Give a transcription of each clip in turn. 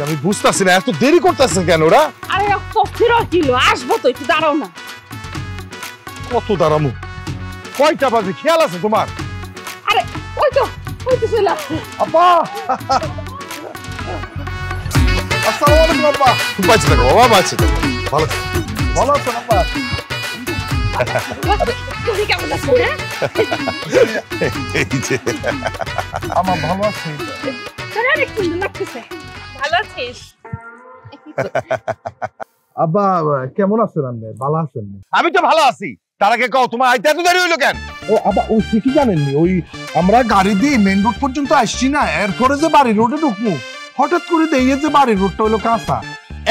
আমি বুঝতেছি না এত দেরি করতেছেন কেন ওরা? আরে ফিরো কিলো আসবো তো, একটু দাঁড়াও না। কত দাঁড়ামু? কয়টা বাজে খেয়াল আছে তোমার? আরে ওই তো চলে আসছে। আপা আসসালামু আলাইকুম আপা। বাঁচে থাকো বাবা, বাঁচে থাকো। ভালো থাকো। ভালো আছো আপা? তুমি কেমন আছো? এই যে আমার ভালো আছে। অনেক সুন্দর লাগতেছে। ভালো আছিস? আব্বা কেমন আছেন আপনি? ভালো আছেন? আমি তো ভালো আছি। তার আগে কও তোমার আইতে এত দেরি হইলো কেন? ও আব্বা ওই কি জানেননি, ওই আমরা গাড়ি দিয়ে মেইন রোড পর্যন্ত আসছি না, এরপরে যে বাড়ি রোডে ঢুকবো হঠাৎ করে দেখি যে বাড়ির রোডটা হইলো কাঁচা,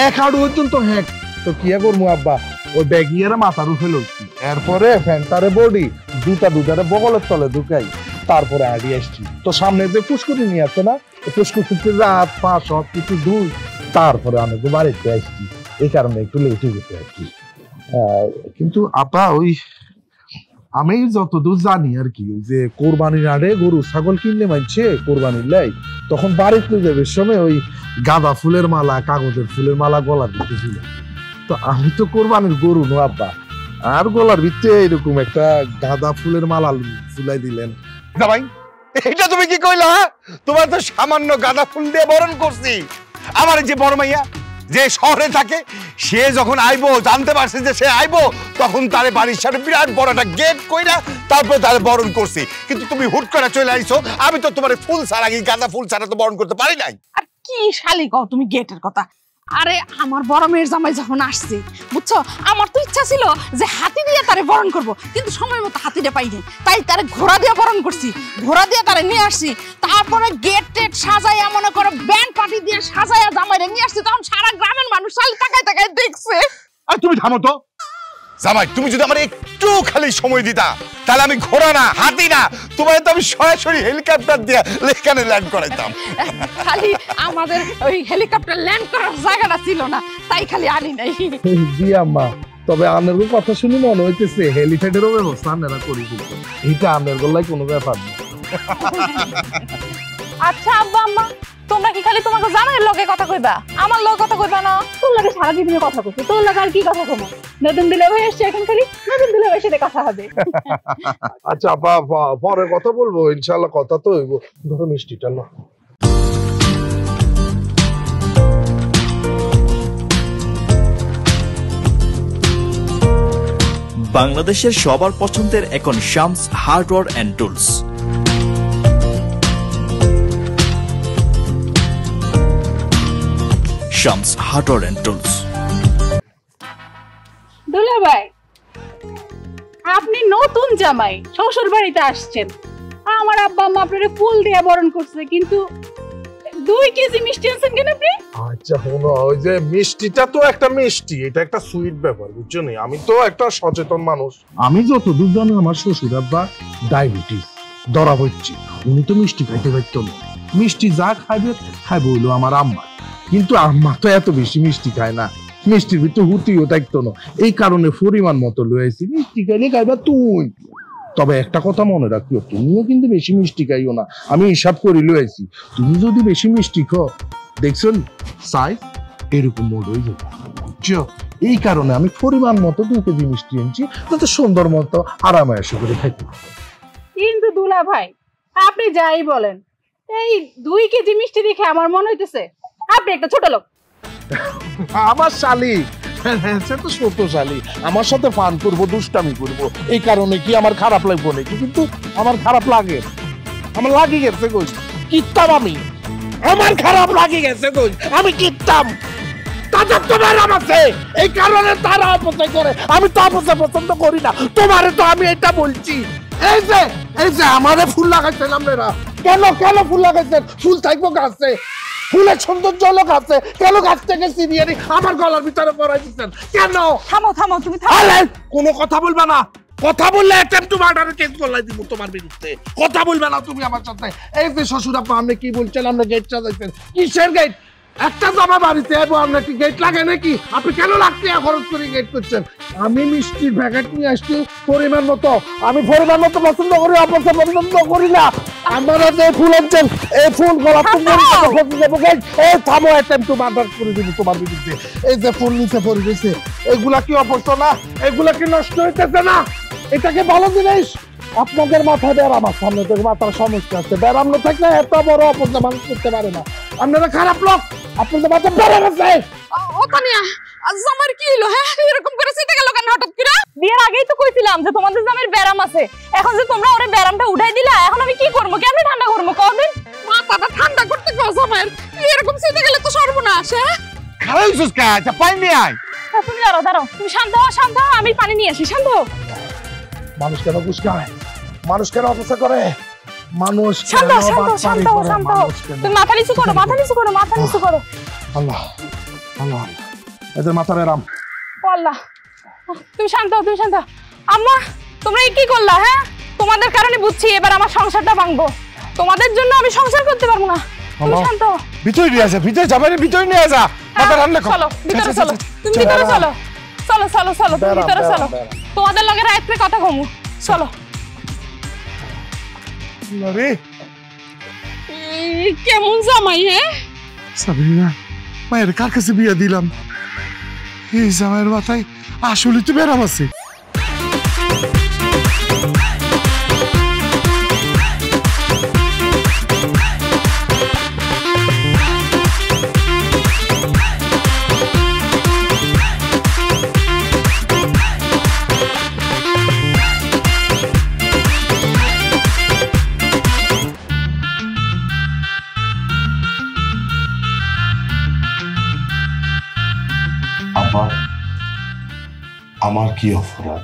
এক হাঁটু পর্যন্ত হ্যাক। তো কি করবো আব্বা, ওই ব্যাগিয়ারে মাথার উপরে লইছি, এরপরে ফ্যান্টারে বডি দুটারে বগলের তলে ঢুকাই, তারপরে আড়ি আসছি। তো সামনে যে ফুসকুটি নিয়ে আছে না, ফুসকুটিতে রাত পা সব কিছু ধুই, তারপরে আমি তো বাড়িতে আসছি। এই কারণে একটু লেট হয়ে গেছে আর কি। কিন্তু আপা ওই আমি যতদূর জানি আর কি, ওই যে কোরবানির আড়ে গরু ছাগল কিনলে মানছে কোরবানির লাই, তখন বাড়িতে যাবে সময় ওই গাঁদা ফুলের মালা কাগজের ফুলের মালা গলার ভিতরে ছিল। তো আমি তো কোরবানির গরু নো আব্বা, আর গলার ভিতরে এরকম একটা গাঁদা ফুলের মালা ফুলাই দিলেন। ভাই এটা তুমি কি কইলা? তোমার তো সামান্য গাঁদা ফুল দিয়ে বরণ করছি। আমার যে বড় মাইয়া যে শহরে থাকে, সে যখন আইবো জানতে পারছে যে সে আইবো, তখন তারে বাড়ির সামনে বিরাট বড় একটা গেট কইরা তারপর তারে বরণ করছি। কিন্তু তুমি হুট করে চলে আইছো, আমি তো তোমার ফুল ছাড়া গাঁদা ফুল ছাড়া তো বরণ করতে পারি নাই। আর কি শালি কও তুমি গেটের কথা? আরে আমার বড় মেয়ের জামাই যখন আসছে বুঝছো, আমার তো ইচ্ছা ছিল যে হাতি দিয়ে তারে বরণ করব, কিন্তু সময় মতো হাতিটা পাইনি, তাই তারে ঘোড়া দিয়ে বরণ করছি, ঘোড়া দিয়ে তারে নিয়ে আসছি। তারপরে গেট টেট সাজাইয়া মনে করো ব্যান্ড পার্টি দিয়ে সাজাইয়া জামাইরে নিয়ে আসছি, তখন সারা গ্রামের মানুষ শালি তাকায় তাকায় দেখছে। আর তুমি থামো তো জামাই, তুমি যদি আমার একটু খালি সময় দিতা, তাহলে আমি ঘোড়া না হাতি না, তোমার তো আমি সরাসরি হেলিকপ্টার দিয়ে এখানে ল্যান্ড করাইতাম। খালি আমাদের ওই হেলিকপ্টার ল্যান্ড করার জায়গাটা ছিল না, তাই খালি আনি নাই। জি আম্মা, তবে আপনার কথা শুনে মনে হইতেছে হেলিপ্যাডেরও ব্যবস্থা আপনারা করে দিচ্ছেন, এটা আপনার গলায় কোনো ব্যাপার না। আচ্ছা আব্বা আম্মা, তোমরা কি খালি তোমাকে জামাইয়ের লগে কথা কইবা, আমার লগে কথা কইবা না? তোর লগে সারা জীবনে কথা কইছি, তোর লগে আর কি কথা কমো? নতুন দিলে ভাই আসছে, এখন খালি নতুন দিলে ভাই সাথে কথা হবে। আচ্ছা আপা পরে কথা বলবো ইনশাআল্লাহ, কথা তো হইব। ধরো মিষ্টিটা না। বাংলাদেশের সবার পছন্দের এখন Shams hardware and tools. Shams hardware and tools. দুলা ভাই, আপনি নতুন জামাই, শ্বশুর বাড়িতে আসছেন, আমার আব্বা আম্মা আপনারে ফুল দিয়ে বরণ করছে, কিন্তু 2 কেজি মিষ্টি আনছেন কেন আপনি? আচ্ছা শোনো, ওই যে মিষ্টিটা তো একটা মিষ্টি, এটা একটা সুইট ব্যাপার, বুঝছো না? আমি তো একটা সচেতন মানুষ, আমি যতদূর জানি আমার শ্বশুর আব্বা ডায়াবেটিস ধরা হচ্ছে, উনি তো মিষ্টি খাইতে পারতো না, মিষ্টি যা খাইবে খাইবে হইলো আমার আম্মা, কিন্তু আম্মা তো এত বেশি মিষ্টি খায় না, মিষ্টির ভিতরে হুতিও থাকতো না, এই কারণে পরিমাণ মতো লয়েছি, মিষ্টি খাইলে খাইবা তুই। তবে একটা কথা মনে রাখিও, তুমিও কিন্তু বেশি মিষ্টি খাইও না, আমি হিসাব করে লয়েছি, তুমি যদি বেশি মিষ্টি খাও দেখছেন সাইজ এরকম মোড হয়ে যাবে, বুঝছো? এই কারণে আমি পরিমাণ মতো 2 কেজি মিষ্টি এনেছি, যাতে সুন্দর মতো আরামে এসে করে খাইতে। কিন্তু দুলা ভাই, আপনি যাই বলেন, এই 2 কেজি মিষ্টি দেখে আমার মনে হইতেছে আপনি একটা ছোট লোক। আমার শালি সে তো ছোটশালী, আমার সাথে ফান করবো, দুষ্টামি করবো, এই কারণে কি আমার খারাপ লাগবে নাকি? কিন্তু আমার খারাপ লাগে, আমার লাগে গেছে কই কিতাম, আমি আমার খারাপ লাগে গেছে কই আমি কিতাম, তাদের তোমার আছে, এই কারণে তারা অপচয় করে, আমি তো অপচয় পছন্দ করি না, তোমারে তো আমি এটা বলছি। এই যে আমারে ফুল লাগাইছেন আপনারা, কেন ফুল লাগাইছেন? ফুল থাকবো গাছে, ফুলের সৌন্দর্য হলো গাছে, কেন গাছ থেকে ছিনিয়ে আমার গলার ভিতরে পরাই দিচ্ছেন কেন? থামো তুমি থামো। আরে কোনো কথা বলবা না, কথা বললে অ্যাটেম্প টু মার্ডারের কেস গলাই দিব তোমার বিরুদ্ধে, কথা বলবে না তুমি আমার সাথে। এই যে শ্বশুর আপা, আপনি কি বলছেন? আপনি গেট সাজাইছেন, কিসের গেট? একটা জামা বাড়িতে এবং আপনার কি গেট লাগে নাকি? আপনি কেন লাখ টাকা খরচ করে গেট করছেন? আমি মিষ্টির প্যাকেট নিয়ে আসছি পরিমাণ মতো, আমি পরিমাণ মতো পছন্দ করি, অপছন্দ পছন্দ করি না। আমরা যে ফুল আনছেন এই ফুল গোলাপ এই থামো অ্যাটেম্প টু মার্ডার করে দিব তোমার বিরুদ্ধে। এই যে ফুল নিচে পড়ে গেছে এগুলা কি অপরত না? এগুলা কি নষ্ট হইতেছে না? এটাকে ভালো জিনিস। আপনাদের মাথায় ব্যারাম আছে, আপনাদের মাথার সমস্যা আছে। ব্যারাম না থাকলে এত বড় অপরাধ মানুষ করতে পারে না। আপনারা খারাপ লোক, আপনাদের মাথায় ব্যারাম আছে। ও তানিয়া জামার কি হলো? হ্যাঁ এরকম করে সিটে গেল কেন হঠাৎ করে? বিয়ের আগেই তো কইছিলাম যে তোমাদের জামাইয়ের ব্যারাম আছে, এখন যে তোমরা ওরে ব্যারামটা উঠাই দিলা, এখন আমি কি করবো? কেমনে ঠান্ডা করবো কদিন? মাথাটা ঠান্ডা করতে কও জামাইয়ের, এরকম সিটে গেলে তো সর্বনাশ। হ্যাঁ খারাপ হইছিস কা? আচ্ছা পানি নিয়ে আয়। তুমি দাঁড়াও, তুমি শান্ত হও, শান্ত হও, আমি পানি নিয়ে আসি, শান্ত হও। মানুষ কেন গুসকায়? মানুষ কেন অপেক্ষা করে? মানুষ শান্ত হও, শান্ত হও, শান্ত হও। তুমি মাথা নিচু করো, মাথা নিচু করো, মাথা নিচু করো। আল্লাহ আল্লাহ, এদের মাথা বেরাম। ও আল্লাহ, তুমি শান্ত হও, তুমি শান্ত হও। আম্মা তোমরা কি করলা? হ্যাঁ তোমাদের কারণে বুঝছি এবার আমার সংসারটা ভাঙবো, তোমাদের জন্য আমি সংসার করতে পারবো না। তুমি শান্ত হও। ভিতরে নিয়ে আসা, ভিতরে যাবে, ভিতরে নিয়ে আসা। মাথা রান্না কর। চলো ভিতরে চলো, তুমি ভিতরে চলো, চলো চলো চলো, তুমি ভিতরে চলো, তোমাদের লগে রাত্রে কথা কমু, চলো। আরে কেমন জামাই? হ্যাঁ সাবিনা, মায়ের কার কাছে বিয়ে দিলাম? এই জামাইয়ের মাথায় আসলে তো ব্যারাম আছে। আব্বা, আমার কি অপরাধ?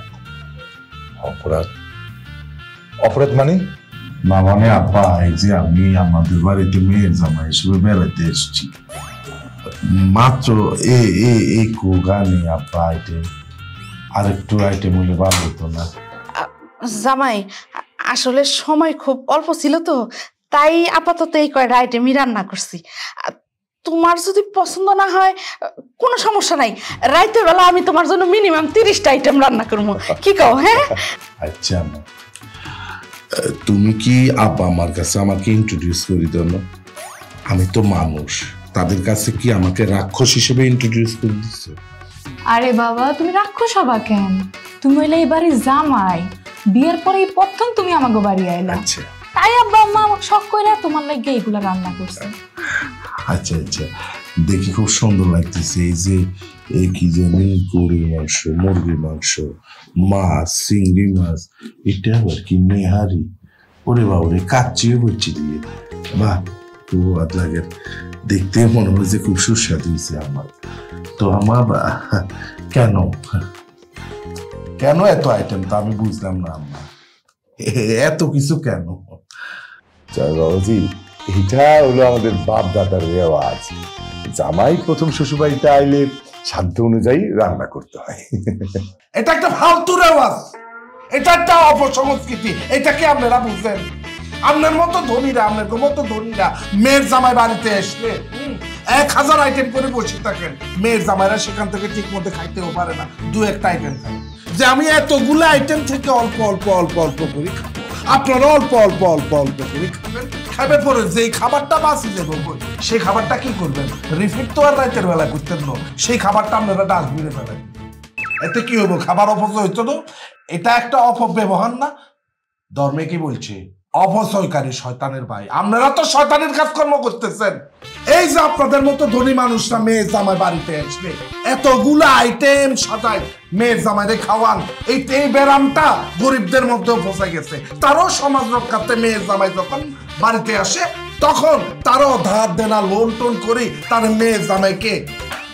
অপরাধ? অপরাধ মানে? না মানে আব্বা, এই যে আমি আমাদের বাড়িতে মেয়ের জামাই হিসেবে বেড়াতে এসেছি, মাত্র এই গানে আব্বা আইটেম, আরেকটু আইটেম হলে ভালো হতো না? জামাই আসলে সময় খুব অল্প ছিল তো, তাই আপাতত এই কয়টা আইটেমই রান্না করছি। তোমার যদি পছন্দ না হয় কোনো সমস্যা নাই, রাতের বেলা আমি তোমার জন্য মিনিমাম 30টা আইটেম রান্না করবো, কি কও? হ্যাঁ আচ্ছা, তুমি কি আব্বা আমার কাছে আমাকে ইন্ট্রোডিউস করে দাও না? আমি তো মানুষ, তাদের কাছে কি আমাকে রাক্ষস হিসেবে ইন্ট্রোডিউস করে দিচ্ছে? আরে বাবা, তুমি রাক্ষস হবা কেন? তুমি হইলে এবারে জামাই, বিয়ের পরে এই প্রথম তুমি আমাকে বাড়ি আইলা। আচ্ছা, তাই আব্বা আম্মা আমাকে শখ কইরা তোমার লাগে এইগুলা রান্না করছে। আচ্ছা আচ্ছা, দেখি খুব সুন্দর লাগতেছে। এই যে এই কি জানি গরুর মাংস, মুরগির মাংস, মাছ, চিংড়ি মাছ, এটা আবার কি নেহারি, ওরে বাবরে কাচ্চিও বলছি দিয়ে, বাহ খুব ভালো লাগে, দেখতে মনে হয় যে খুব সুস্বাদু হয়েছে আমার। তো আমার কেন কেন এত আইটেম তা আমি বুঝলাম না আমার, এত কিছু কেন? বাবাজি, এটা হলো আমাদের বাপ দাদার রেওয়াজ। জামাই প্রথম শ্বশুরবাড়িতে আইলে সাধ্য অনুযায়ী রান্না করতে হয়। এটা একটা ফালতু রেওয়াজ, এটা একটা অপসংস্কৃতি। এটা কি আপনারা বুঝলেন? আপনার মতো ধনীরা, আপনার মতো ধনীরা মেয়ের জামাই বাড়িতে আসলে 1000 আইটেম করে বসে থাকেন, মেয়ের জামাইরা সেখান থেকে ঠিক মতো খাইতেও পারে না, 2-1টা আইটেম খায়। যে আমি এতগুলো আইটেম থেকে অল্প অল্প অল্প অল্প করে খাবো, আপনারা অল্প অল্প অল্প অল্প করে খাবেন। খাবে পরে যে খাবারটা বাঁচি যাবে সেই খাবারটা কি করবেন? রিপিট তো আর রাতের বেলা করতেন না, সেই খাবারটা আপনারা ডাস্টবিনে ফেলেন। এতে কি হইব? খাবার অপচয় হইতো না? এটা একটা অপব্যবহার না? ধর্মে কি বলছে? অপচয়কারী শয়তানের ভাই। আপনারা তো শয়তানের কাজকর্ম করতেছেন। এই যে আপনাদের মতো ধনী মানুষরা মেয়ের জামাই বাড়িতে আসলে এতগুলো আইটেম সাজায় মেয়ের জামাইরে খাওয়ান, এই ব্যারামটা গরিবদের মধ্যেও পৌঁছে গেছে। তারও সমাজ রক্ষার্থে মেয়ের জামাই যখন বাড়িতে আসে তখন তারও ধার দেনা লোন টোন করে তার মেয়ের জামাইকে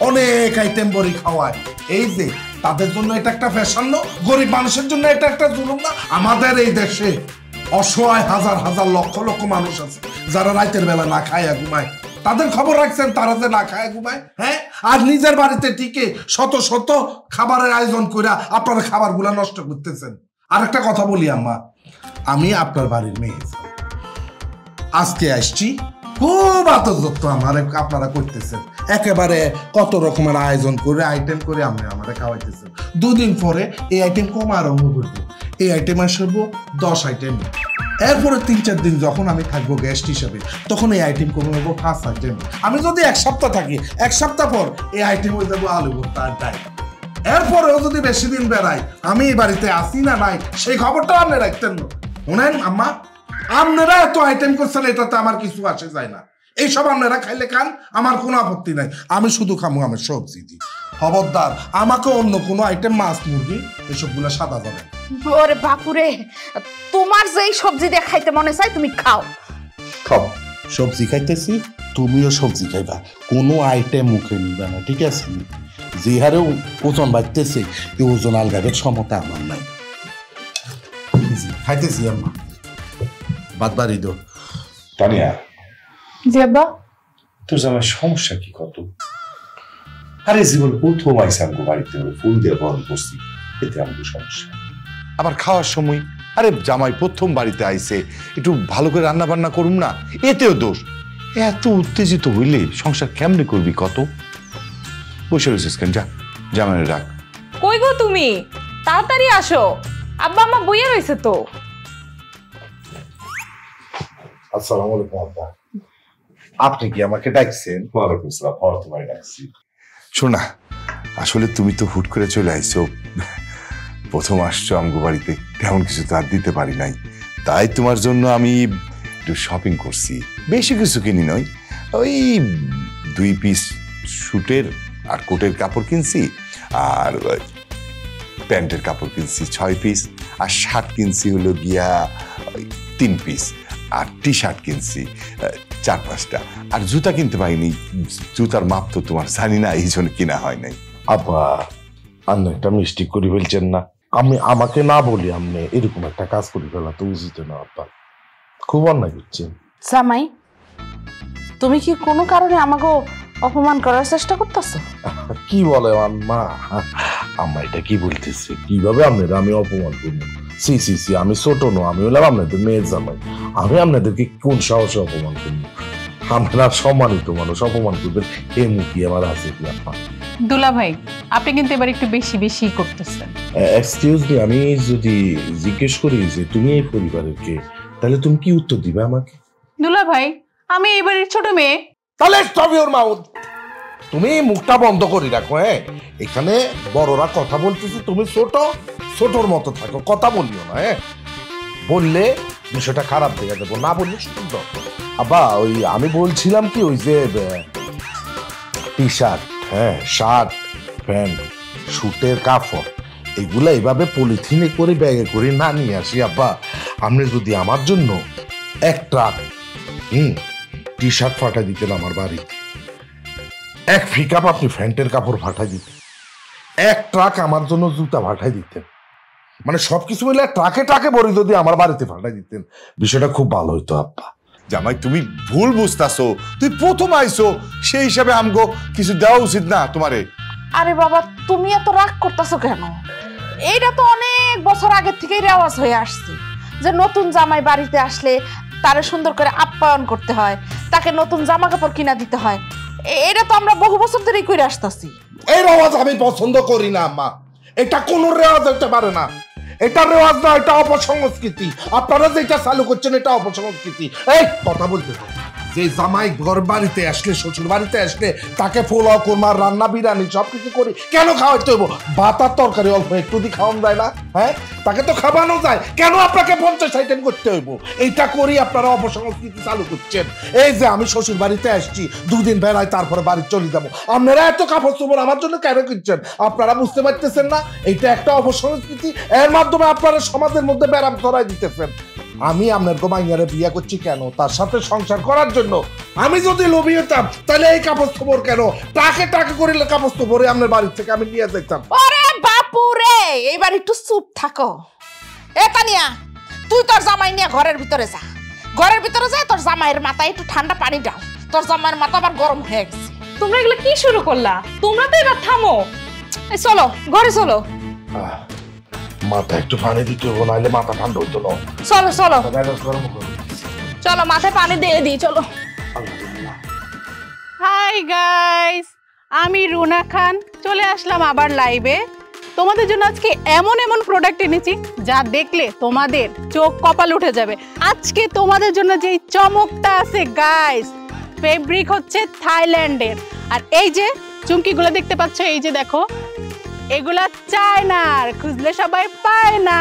অনেক আইটেম বড়ি খাওয়ায়। এই যে তাদের জন্য এটা একটা ফ্যাশন না, গরিব মানুষের জন্য এটা একটা জুলুম না? আমাদের এই দেশে অসহায় হাজার হাজার লক্ষ লক্ষ মানুষ আছে যারা রাতের বেলা না খায় ঘুমায়। তাদের খবর রাখছেন তারা যে না খায় ঘুমায়? হ্যাঁ, আর নিজের বাড়িতে টিকে শত শত খাবারের আয়োজন করে আপনারা খাবারগুলা নষ্ট করতেছেন। আর একটা কথা বলি আম্মা, আমি আপনার বাড়ির মেয়ে, আজকে আসছি, খুব আদর আমার আপনারা করতেছেন, একেবারে কত রকমের আয়োজন করে আইটেম করে আমরা খাওয়াইতেছেন। 2 দিন পরে এই আইটেম কম আরম্ভ করবো, এই আইটেম আসবো 10 আইটেম। এরপরে 3-4 দিন যখন আমি থাকবো গেস্ট হিসাবে তখন এই আইটেম কমে যাবো ফার্স্ট আইটেম। আমি যদি 1 সপ্তাহ থাকি 1 সপ্তাহ পর এই আইটেম হয়ে যাবো আলু ভর্তা আর ডাল। এরপরেও যদি বেশি দিন বেড়াই আমি এই বাড়িতে আসি না নাই সেই খবরটা আপনি রাখতেন না। শুনেন আম্মা, আপনারা এত আইটেম করছেন এটাতে আমার কিছু আসে যায় না। এইসব আপনারা খাইলে খান, আমার কোনো আপত্তি নাই। আমি শুধু খামু আমার সবজি দিই। খবরদার আমাকে অন্য কোনো আইটেম মাছ মুরগি এসবগুলো সাদা যাবে। ওরে বাপুরে, তোমার যেই সবজি দিয়ে খাইতে মনে চাই তুমি খাও। খাও, সবজি খাইতেছি, তুমিও সবজি খাইবা, কোনো আইটেম মুখে নিবা না, ঠিক আছে? যে হারে ওজন বাড়তেছে এই ওজন আলগাবের ক্ষমতা আমার নাই। খাইতেছি আম্মা, বাদ বাড়ি দো। তানিয়া, জি আব্বা। তোর আমার সমস্যা কি কত? আরে জীবন প্রথম আইসে আমাকে বাড়িতে ফুল দিয়ে বরণ করছি, এতে আমাকে সমস্যা। আবার খাওয়ার সময় আরে জামাই প্রথম বাড়িতে আইছে, একটু ভালো করে রান্না বান্না করুম না, এতেও দোষ। এত উত্তেজিত হইলে সংসার কেমনে করবি কত? বসে রয়েছিস কেন? যা জামাইয়ের রাখ। কই গো তুমি, তাড়াতাড়ি আসো, আব্বা আম্মা বইয়া রয়েছে তো। আসসালামু আলাইকুম আব্বা, আপনি কি আমাকে ডাকছেন? ওয়ালাইকুম আসসালাম, পরে তোমায় ডাকছি। শোনা, আসলে তুমি তো হুট করে চলে আইছো, প্রথম আসছো আমগো বাড়িতে, তেমন কিছু তো আর দিতে পারি নাই, তাই তোমার জন্য আমি একটু শপিং করছি। বেশি কিছু কিনি নয়, ওই 2 পিস স্যুটের আর কোটের কাপড় কিনছি, আর প্যান্টের কাপড় কিনছি 6 পিস, আর শার্ট কিনছি হলো গিয়া 3 পিস, আর টি শার্ট কিনছি 4-5টা, আর জুতা কিনতে পারিনি, জুতার মাপ তো তোমার জানি না, এই জন্য কিনা হয় নাই। আব্বা, আপনি একটা মিষ্টি করে ফেলছেন না। আমি আমাকে না বলি আপনি এরকম একটা কাজ করে ফেলা তো উচিত না আব্বা, খুব অন্যায় করছেন। জামাই, তুমি কি কোনো কারণে আমাকে অপমান করার চেষ্টা করতেছো? কি বলে আম্মা? আম্মা এটা কি বলতেছে? কিভাবে আপনাদের আমি অপমান করবো? সি সি সি, আমি ছোট নো, আমি হলাম আপনাদের মেয়ের জামাই, আমি আপনাদেরকে কোন সাহসে অপমান করবো? আপনারা সম্মানিত মানুষ, অপমান করবেন এ মুখী আমার আছে কি আম্মা? দুলা ভাই, আপনি কিন্তু এবার একটু বেশি বেশি করতেছেন। এক্সকিউজ মি, আমি যদি জিজ্ঞেস করি যে তুমি এই পরিবারের কে, তাহলে তুমি কি উত্তর দিবে আমাকে? দুলা ভাই, আমি এবারের ছোট মেয়ে। তাহলে স্টপ ইওর মাউথ, তুমি মুখটা বন্ধ করে রাখো। হ্যাঁ, এখানে বড়রা কথা বলতেছি, তুমি ছোট, ছোটর মতো থাকো, কথা বলিও না। হ্যাঁ, বললে বিষয়টা খারাপ দেখে দেবো, না বললে সুন্দর। আব্বা, ওই আমি বলছিলাম কি, ওই যে টি শার্ট, হ্যাঁ, শার্ট প্যান্ট, স্যুটের কাপড়, এগুলা এইভাবে পলিথিনে করে ব্যাগে করে না নিয়ে আসি আব্বা, আপনি যদি আমার জন্য 1 ট্রাক টি শার্ট ফাটাই দিতেন আমার বাড়িতে, 1 পিকআপ আপনি প্যান্টের কাপড় ফাটাই দিতেন, 1 ট্রাক আমার জন্য জুতা ফাটাই দিতেন, মানে সবকিছু মিলে ট্রাকে ট্রাকে ভরে যদি আমার বাড়িতে ফাটাই দিতেন, বিষয়টা খুব ভালো হইতো আব্বা। জামাই তুমি ভুল বুঝতাছো, তুই প্রথম আইছো, সেই হিসাবে আমগো কিছু দেওয়া উচিত না তোমারে? আরে বাবা, তুমি এত রাগ করতেছো কেন? এইটা তো অনেক বছর আগে থেকেই রেওয়াজ হয়ে আসছে যে নতুন জামাই বাড়িতে আসলে তারে সুন্দর করে আপ্যায়ন করতে হয়, তাকে নতুন জামা কাপড় কিনা দিতে হয়। এটা তো আমরা বহু বছর ধরেই করে আসতেছি। এই রেওয়াজ আমি পছন্দ করি না আম্মা, এটা কোনো রেওয়াজ হতে পারে না, এটা রেওয়াজ না, এটা অপসংস্কৃতি। আপনারা যেটা চালু করছেন এটা অপসংস্কৃতি। এই কথা বলতে হবে, যে জামাই ঘর বাড়িতে আসলে, শ্বশুর বাড়িতে আসলে তাকে পোলাও কোরমা রান্না বিরিয়ানি সবকিছু করি কেন খাওয়াইতে হইব? ভাত আর তরকারি অল্প একটু দিয়ে খাওয়ানো যায় না? হ্যাঁ, তাকে তো খাওয়ানো যায়, কেন আপনাকে 50 আইটেম করতে হইব? এইটা করি আপনারা অপসংস্কৃতি চালু করছেন। এই যে আমি শ্বশুর বাড়িতে আসছি, 2 দিন বেড়াই তারপরে বাড়ি চলে যাবো, আপনারা এত কাপড় চোপড় আমার জন্য কেন কিনছেন? আপনারা বুঝতে পারতেছেন না এইটা একটা অপসংস্কৃতি? এর মাধ্যমে আপনারা সমাজের মধ্যে ব্যারাম ছড়াই দিতেছেন। আমি আপনার গোমাইয়ারে বিয়ে করছি কেন? তার সাথে সংসার করার জন্য। আমি যদি লোভী হতাম তাহলে এই কাপড় চোপড় কেন টাকে টাকে করে কাপড় চোপড়ে আপনার বাড়ি থেকে আমি নিয়ে যেতাম। ওরে বাপু রে, এইবার একটু চুপ থাকো। এ তানিয়া, তুই তোর জামাই নিয়ে ঘরের ভিতরে যা, ঘরের ভিতরে যা, তোর জামাইয়ের মাথায় একটু ঠান্ডা পানি ডাল, তোর জামাইয়ের মাথা আবার গরম হয়ে গেছে। তোমরা এগুলো কি শুরু করলা? তোমরা তো এবার থামো, চলো ঘরে চলো। মাথা একটু পানি দিতে হবো, নাহলে মাথা ঠান্ডা হইতো না। চলো চলো চলো, মাথায় পানি দিয়ে দিই, চলো। হাই গাইস, আমি রুনা খান চলে আসলাম আবার লাইভে। তোমাদের জন্য আজকে এমন এমন প্রোডাক্ট এনেছি যা দেখলে তোমাদের চোখ কপাল উঠে যাবে। আজকে তোমাদের জন্য যে চমকটা আছে গাইস, ফেব্রিক হচ্ছে থাইল্যান্ডের, আর এই যে চুমকিগুলো দেখতে পাচ্ছ, এই যে দেখো, এগুলা চায়নার, খুঁজলে সবাই পায় না।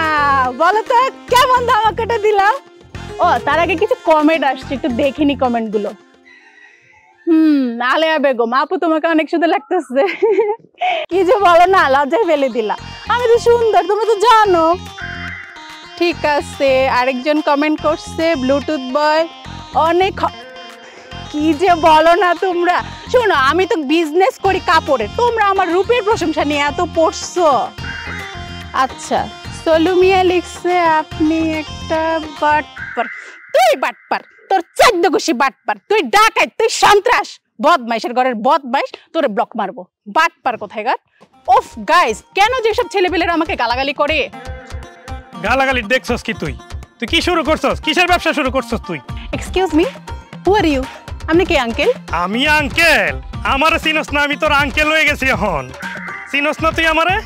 বলো তো কেমন ধামাকাটা দিলাম। ও তার আগে কিছু কমেন্ট আসছে, একটু দেখিনি কমেন্ট গুলো। আলেয়া বেগম আপু তোমাকে অনেক সুন্দর লাগতেছে। কি যে বলো না, লজ্জায় ফেলে দিলা। আমি তো সুন্দর, তুমি তো জানো। ঠিক আছে, আরেকজন কমেন্ট করছে ব্লুটুথ বয় অনেক। কি যে বলো না তোমরা। শোনো, আমি তো বিজনেস করি কাপড়ের, তোমরা আমার রূপের প্রশংসা নিয়ে এত পড়ছো। আচ্ছা, সলুমিয়া লিখছে আপনি একটা বাটপার। তুই বাটপার, তোর 14 গোষ্ঠী বাটপার, তুই ডাকাত, তুই সন্ত্রাস, বদমাইশের ঘরের বদমাইশ, তোরে ব্লক মারবো। বাটপার কোথায় গার। ওফ গাইস, কেন যেসব ছেলেপেলেরা আমাকে গালাগালি করে। গালাগালি দেখছস কি তুই? তুই কি শুরু করছস? কিসের ব্যবসা শুরু করছস তুই? Excuse me, who are you? আপনি কি আঙ্কেল? আমি আঙ্কেল? আমারে চিনস না? আমি তোর আঙ্কেল হয়ে গেছি এখন। চিনস না তুই আমারে?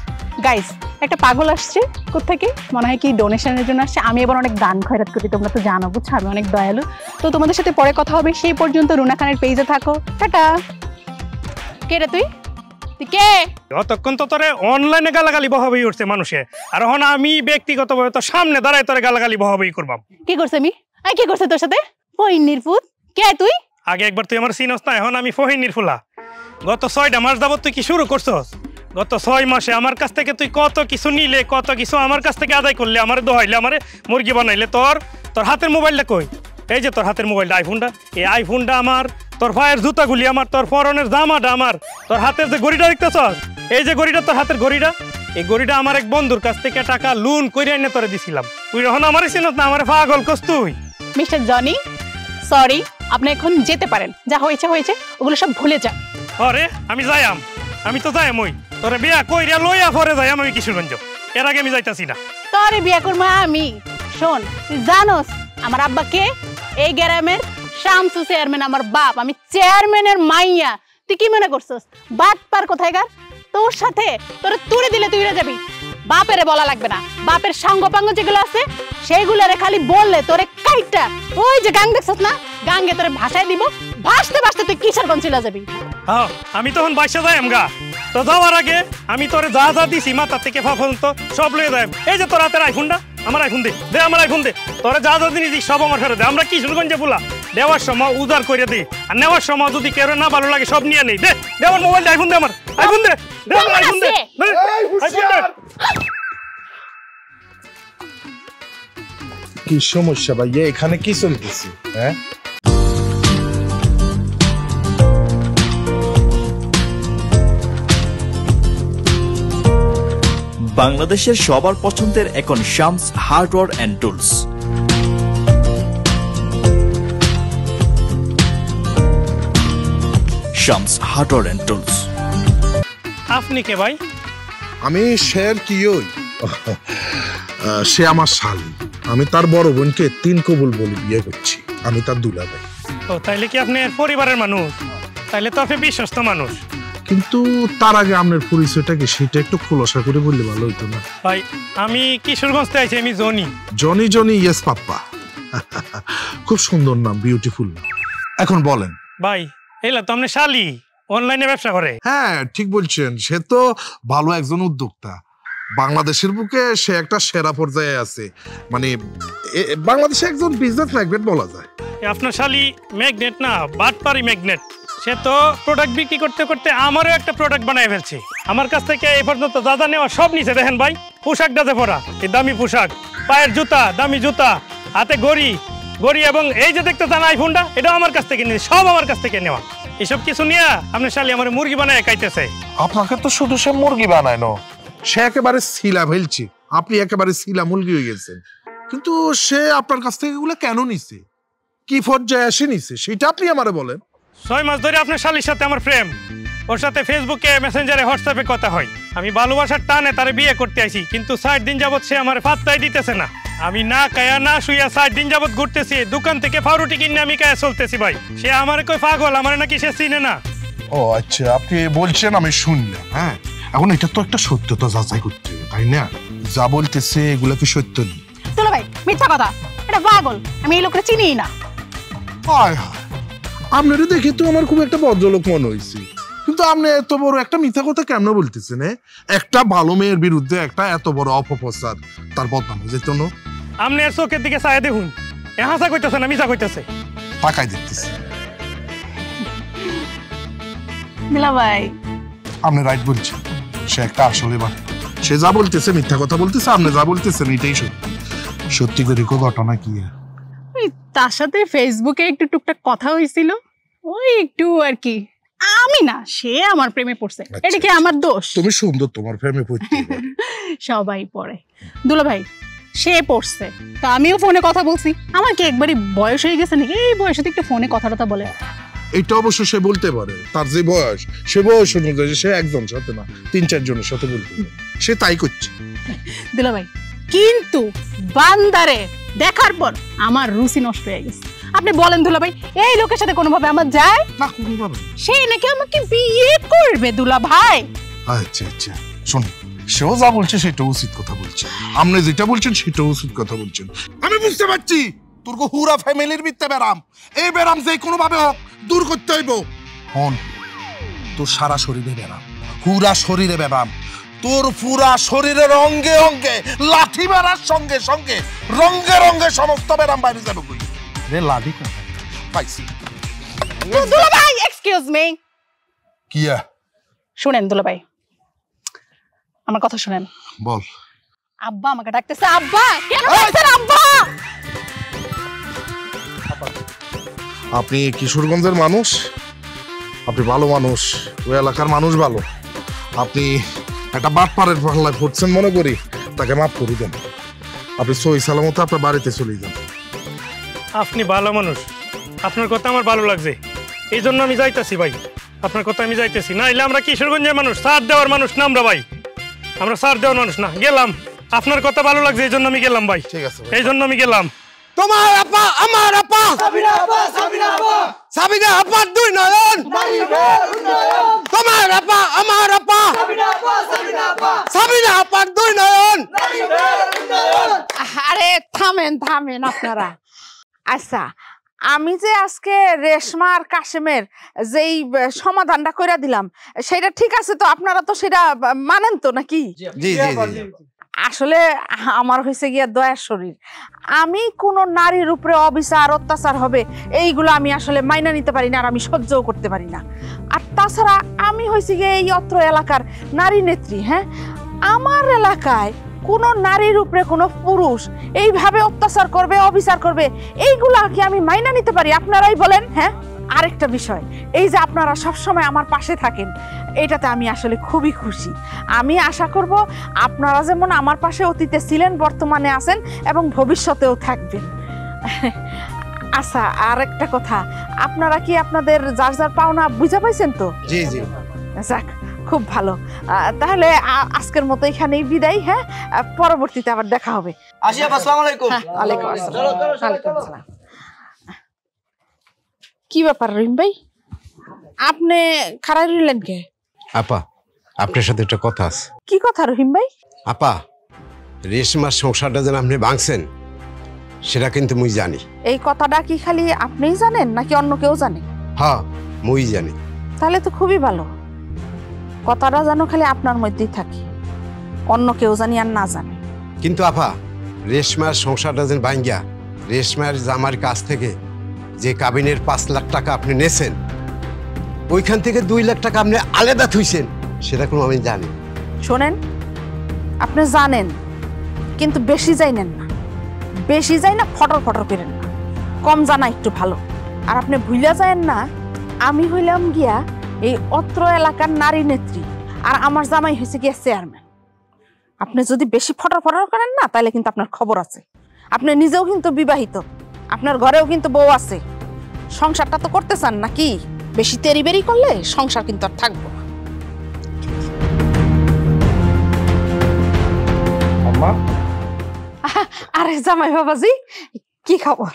গাইস, একটা পাগল আসছে কোত্থেকে, মনে হয় কি ডোনেশনের জন্য আসছে। আমি এবার অনেক দান খয়রাত করি, তোমরা তো জানো, বুঝছো আমি অনেক দয়ালু। তো তোমাদের সাথে পরে কথা হবে, সেই পর্যন্ত রুনা খানের পেজে থাকো। টাটা। কে রে তুই? তুই কে? অতক্ষণ তো তোরে অনলাইনে গালাগালি বহাবই উঠছে মানুষে, আর এখন আমি ব্যক্তিগতভাবে তোর সামনে দাঁড়ায় তোরে গালাগালি বহাবই করবাম। কি করছে আমি? কি করছে তোর সাথে? ফহিনীর পুত। কে তুই? আগে একবার তুই আমার চিনস না, এখন আমি ফহিনীর ফুলা। গত 6টা মাস যাবত তুই কি শুরু করছস? গত 6 মাসে আমার কাছ থেকে তুই কত কিছু নিলে, কত কিছু আমার কাছ থেকে আদায় করলে, আমারে দোহাইলে, আমারে মুরগি বানাইলে। তোর হাতের মোবাইলটা কই? এই যে তোর হাতের মোবাইলটা, আইফোনটা, এই আইফোনটা আমার, তোর পায়ের জুতাগুলি আমার, তোর পরনের জামাটা আমার, তোর হাতের যে ঘড়িটা দেখতেছস, এই যে ঘড়িটা, তোর হাতের ঘড়িটা, এই ঘড়িটা আমার এক বন্ধুর কাছ থেকে টাকা লোন করে এনে তোরে দিছিলাম। তুই এখন আমারে চিনত না, আমারে পাগল কস তুই। মিস্টার জনি, সরি, আপনি এখন যেতে পারেন। যা হয়েছে হয়েছে, ওগুলো সব ভুলে যান। আরে আমি যাইয়াম, আমি তো যাইয়াম, ওই তোরে বিয়া কইরা লইয়া পরে যাইয়াম আমি কিশোরগঞ্জ। এর আগে আমি যাইতাছি না। তোরে বিয়া করবো আমি? শোন, তুই জানোস আমার আব্বা কে? এই গ্রামের শামসু চেয়ারম্যান আমার বাপ। আমি চেয়ারম্যানের মাইয়া। তুই কি মনে করছস বাটপার কোথায়কার? তোর সাথে তোরে তুলে দিলে তুই যাবি। বাপেরে বলা লাগবে না, বাপের সাঙ্গপাঙ্গ যেগুলো আছে সেইগুলোরে খালি বললে তোরে কাইটা, ওই যে গাং দেখছস না, গাঙ্গে তোরে ভাষায় দিব। ভাসতে ভাসতে তুই কিশোরগঞ্জ চলে যাবি। হ্যাঁ, আমি তখন বাইসা যাইম গা। তো যাওয়ার আগে আমি তোরে যা যা দিছি মাথা থেকে পা পর্যন্ত সব লয়ে যাইম। এই যে তোর হাতের আইফোনটা, আমার আইফোন দে, দে আমার আইফোন দে। তোরে যা যা জিনিস সব আমার ফেরত দে। আমরা কিশোরগঞ্জে বলা দেওয়ার সময় উজাড় করে দিই, আর নেওয়ার সময় যদি কেউ না ভালো লাগে সব নিয়ে নেই। দে, দে আমার মোবাইল, আইফোন দে, আমার আইফোন দে, দে আমার আইফোন দে, আইফোন দে। কি সমস্যা ভাইয়া, এখানে কি চলতেছে? হ্যাঁ, বাংলাদেশের সবার পছন্দের এখন Shams hardware and tools. Shams hardware and tools. আপনি কে ভাই? আমি শের কি ওই সে আমার শালী। আমি তার বড় বোনকে 3 কবুল বলে বিয়ে করছি। আমি তার দুলাভাই। ও, তাইলে কি আপনি পরিবারের মানুষ? তাইলে তো আপনি বিশ্বস্ত মানুষ। কিন্তু তার আগে আপনার পরিচয়টা কি সেটা একটু খোলাসা করে বললে ভালো হতো না? ভাই, আমি কিশোরগঞ্জ থেকে আইছি, আমি জনি। জনি জনি, ইয়েস পাপ্পা। খুব সুন্দর নাম, বিউটিফুল নাম। এখন বলেন ভাই, এলা তো আপনি শালি অনলাইনে ব্যবসা করে। হ্যাঁ, ঠিক বলছেন। সে তো ভালো একজন উদ্যোক্তা। বাংলাদেশের বুকে সে একটা সেরা পর্যায়ে আছে। মানে বাংলাদেশে একজন বিজনেস ম্যাগনেট বলা যায়। আপনার শালি ম্যাগনেট না, বাটপারি ম্যাগনেট। সে তো প্রোডাক্ট বিক্রি করতে করতে আমারও একটা প্রোডাক্ট বানায় ফেলছে। আমার কাছ থেকে এই পর্যন্ত যা যা নেওয়া সব নিচে। দেখেন ভাই, পোশাকটা যে পরা, এই দামি পোশাক, পায়ের জুতা, দামি জুতা, হাতে ঘড়ি, এবং এই যে দেখতে চান আইফোনটা, এটাও আমার কাছ থেকে নিয়েছে, সব আমার কাছ থেকে নেওয়া। এসব কিছু নিয়ে আপনার শালি আমার মুরগি বানায় খাইতেছে। আপনাকে তো শুধু সে মুরগি বানায় না, সে একেবারে শিলা ফেলছে। আপনি একেবারে শিলা মুরগি হয়ে গেছেন। কিন্তু সে আপনার কাছ থেকে এগুলো কেন নিছে, কি পর্যায়ে এসে নিছে, সেটা আপনি আমারে বলেন। 6 মাস ধরে আপনার শালির সাথে আমার প্রেম। ওর সাথে ফেসবুকে, মেসেঞ্জারে, হোয়াটসঅ্যাপে কথা হয়। আমি ভালোবাসার টানে তারে বিয়ে করতে আইছি, কিন্তু 60 দিন যাবত সে আমার পাত্তাই দিতেছে না। আমি না কায়া না শুইয়া 60 দিন যাবত ঘুরতেছি, দোকান থেকে ফাউরুটি কিনে আমি কায়া চলতেছি ভাই। সে আমার কই পাগল, আমার নাকি সে চিনে না। ও আচ্ছা, আপনি বলছেন, আমি শুনলাম। হ্যাঁ, এখন এটা তো একটা সত্যতা যাচাই করতে হবে, তাই না? যা বলতেছে এগুলা কি সত্য নেই? দুলা ভাই মিথ্যা কথা, এটা পাগল, আমি এই লোকটা চিনিই না। হায় হায়, আপনারা দেখে তো আমার খুব একটা ভদ্রলোক মনে হয়েছে, কিন্তু আপনি এত বড় একটা মিথ্যা কথা কেমন বলতেছেন? একটা ভালো মেয়ের বিরুদ্ধে একটা এত বড় অপপ্রচার, তার বদনাম যেত না। আপনি আর চোখের দিকে চাই দেখুন, এ হাসা কইতেছে না মিছা কইতেছে? তাকাই দেখতেছি। দুলা ভাই আপনি রাইট বলছেন, সে একটা আসলে বাড়ি, সে যা বলতেছে মিথ্যা কথা বলতেছে, আপনি যা বলতেছেন এটাই সত্যি। সত্যি করে ঘটনা কি? তার সাথে ফেসবুকে একটু টুকটাক কথা হয়েছিল, ওই একটু আর কি। আমি না, সে আমার প্রেমে পড়ছে, এটা কি আমার দোষ? তুমি সুন্দর, তোমার প্রেমে পড়তে সবাই পড়ে দুলা ভাই, সে পড়ছে তো আমিও ফোনে কথা বলছি। আমার কি একবারই বয়স হয়ে গেছে নাকি এই বয়সে একটু ফোনে কথা বলে? এটা অবশ্য সে বলতে পারে, তার যে বয়স সে বয়স অনুযায়ী সে একজনের সাথে না ৩-৪ জনের সাথে বলতে পারে, সে তাই করছে। দুলা ভাই কিন্তু বান্দারে দেখার পর আমার রুচি নষ্ট হয়ে গেছে। আপনি বলেন দুলা ভাই, এই লোকের সাথে কোনোভাবে আমার যায় না? কোনোভাবে সে নাকি আমাকে বিয়ে করবে দুলা ভাই। আচ্ছা আচ্ছা, শোন, সেও যা বলছে সেটা উচিত কথা বলছে, আপনি যেটা বলছেন সেটা উচিত কথা বলছেন। আমি বুঝতে পারছি তোর হুরা ফ্যামিলির মিথ্যা ব্যারাম, এই ব্যারাম যে কোনো ভাবে হোক দূর করতে হইব। হন, তোর সারা শরীরে ব্যারাম, পুরা শরীরে ব্যারাম, তোর পুরা শরীরের অঙ্গে অঙ্গে লাঠি মারার সঙ্গে সঙ্গে রঙ্গে রঙ্গে সমস্ত ব্যারাম বাইরে যাবে। রে লাঠি পাইছি। দুলা ভাই এক্সকিউজ মি, কি শুনেন দুলা ভাই, আমার কথা শুনেন। বল। আব্বা আমাকে ডাকতেছে। আব্বা কেন ডাকছেন? আব্বা, আপনি কিশোরগঞ্জের মানুষ, আপনি ভালো মানুষ, ওই এলাকার মানুষ ভালো, আপনি একটা বাটপাড়ের পাল্লায় পড়ছেন মনে করি, তাকে মাফ করে দেন। আপনি সহি সালামত আপনার বাড়িতে চলে যান। আপনি ভালো মানুষ, আপনার কথা আমার ভালো লাগছে, এই জন্য আমি যাইতেছি ভাই, আপনার কথা আমি যাইতেছি। না এলে আমরা কিশোরগঞ্জের মানুষ, সার দেওয়ার মানুষ না আমরা ভাই, আমরা সার দেওয়ার মানুষ না। গেলাম, আপনার কথা ভালো লাগছে এই জন্য আমি গেলাম ভাই, ঠিক আছে, এই জন্য আমি গেলাম। তোমার আপা আমার আপা, সাবিনা আপা, সাবিনা আপা, সাবিনা আপার দুই নয়ন, তোমার আপা আমার আপা, সাবিনা আপা, সাবিনা আপা, সাবিনা আপার দুই নয়ন। আরে থামেন থামেন আপনারা। আচ্ছা, আমি যে আজকে রেশমা আর কাশেমের যেই সমাধানটা করে দিলাম সেটা ঠিক আছে তো? আপনারা তো সেটা মানেন তো নাকি? জি জি জি। আসলে আমার হয়েছে গিয়া দয়ার শরীর, আমি কোনো নারীর উপরে অবিচার অত্যাচার হবে এইগুলো আমি আসলে মাইনা নিতে পারি না, আর আমি সহ্যও করতে পারি না। আর তাছাড়া আমি হয়েছি গিয়ে এই অত্র এলাকার নারী নেত্রী। হ্যাঁ, আমার এলাকায় কোনো নারীর উপরে কোনো পুরুষ এইভাবে অত্যাচার করবে, অবিচার করবে, এইগুলা কি আমি মাইনা নিতে পারি? আপনারাই বলেন। হ্যাঁ, আরেকটা বিষয়, এই যে আপনারা সবসময় আমার পাশে থাকেন, এটাতে আমি আসলে খুবই খুশি। আমি আশা করব আপনারা যেমন আমার পাশে অতীতে ছিলেন, বর্তমানে আছেন এবং ভবিষ্যতেও থাকবেন। আচ্ছা, আর একটা কথা, আপনারা কি আপনাদের যার যার পাওনা বুঝে পাইছেন তো? জি জি। যাক, খুব ভালো। তাহলে আজকের মতো এখানেই বিদায়। হ্যাঁ, পরবর্তীতে আবার দেখা হবে। আসি আপা, আসসালামু আলাইকুম। ওয়ালাইকুম আসসালাম। ওয়ালাইকুম আসসালাম। কি ব্যাপার রহিম ভাই, আপনি খাড়াই রইলেন কে? আপা, আপনার সাথে একটা কথা আছে। কি কথা রহিম ভাই? আপা, রেশমার সংসারটা যেন আপনি ভাঙছেন সেটা কিন্তু মুই জানি। এই কথাটা কি খালি আপনিই জানেন নাকি অন্য কেউ জানে? হ্যাঁ, মুই জানি। তাহলে তো খুবই ভালো, কথাটা যেন খালি আপনার মধ্যেই থাকে, অন্য কেউ জানি আর না জানে। কিন্তু আপা, রেশমার সংসারটা যেন ভাঙ্গিয়া রেশমার জামার কাছ থেকে যে কাবিনের 5 লাখ টাকা আপনি নেছেন, ওইখান থেকে 2 লাখ টাকা আপনি আলাদা থুইছেন, সেটা কোনো আমি জানি। শোনেন, আপনি জানেন কিন্তু বেশি জানেন না, বেশি যাই না ফটর ফটর করেন না, কম জানা একটু ভালো। আর আপনি ভুলে যায়েন না, আমি হইলাম গিয়া এই অত্র এলাকার নারী নেত্রী, আর আমার জামাই হয়েছে গিয়া চেয়ারম্যান। আপনি যদি বেশি ফটর ফটর করেন না, তাহলে কিন্তু আপনার খবর আছে। আপনি নিজেও কিন্তু বিবাহিত, আপনার ঘরেও কিন্তু বউ আছে, সংসারটা তো করতে চান নাকি? বেশি তেরি বেরি করলে সংসার কিন্তু আর থাকবো না। আরে জামাই বাবাজি, কি খবর?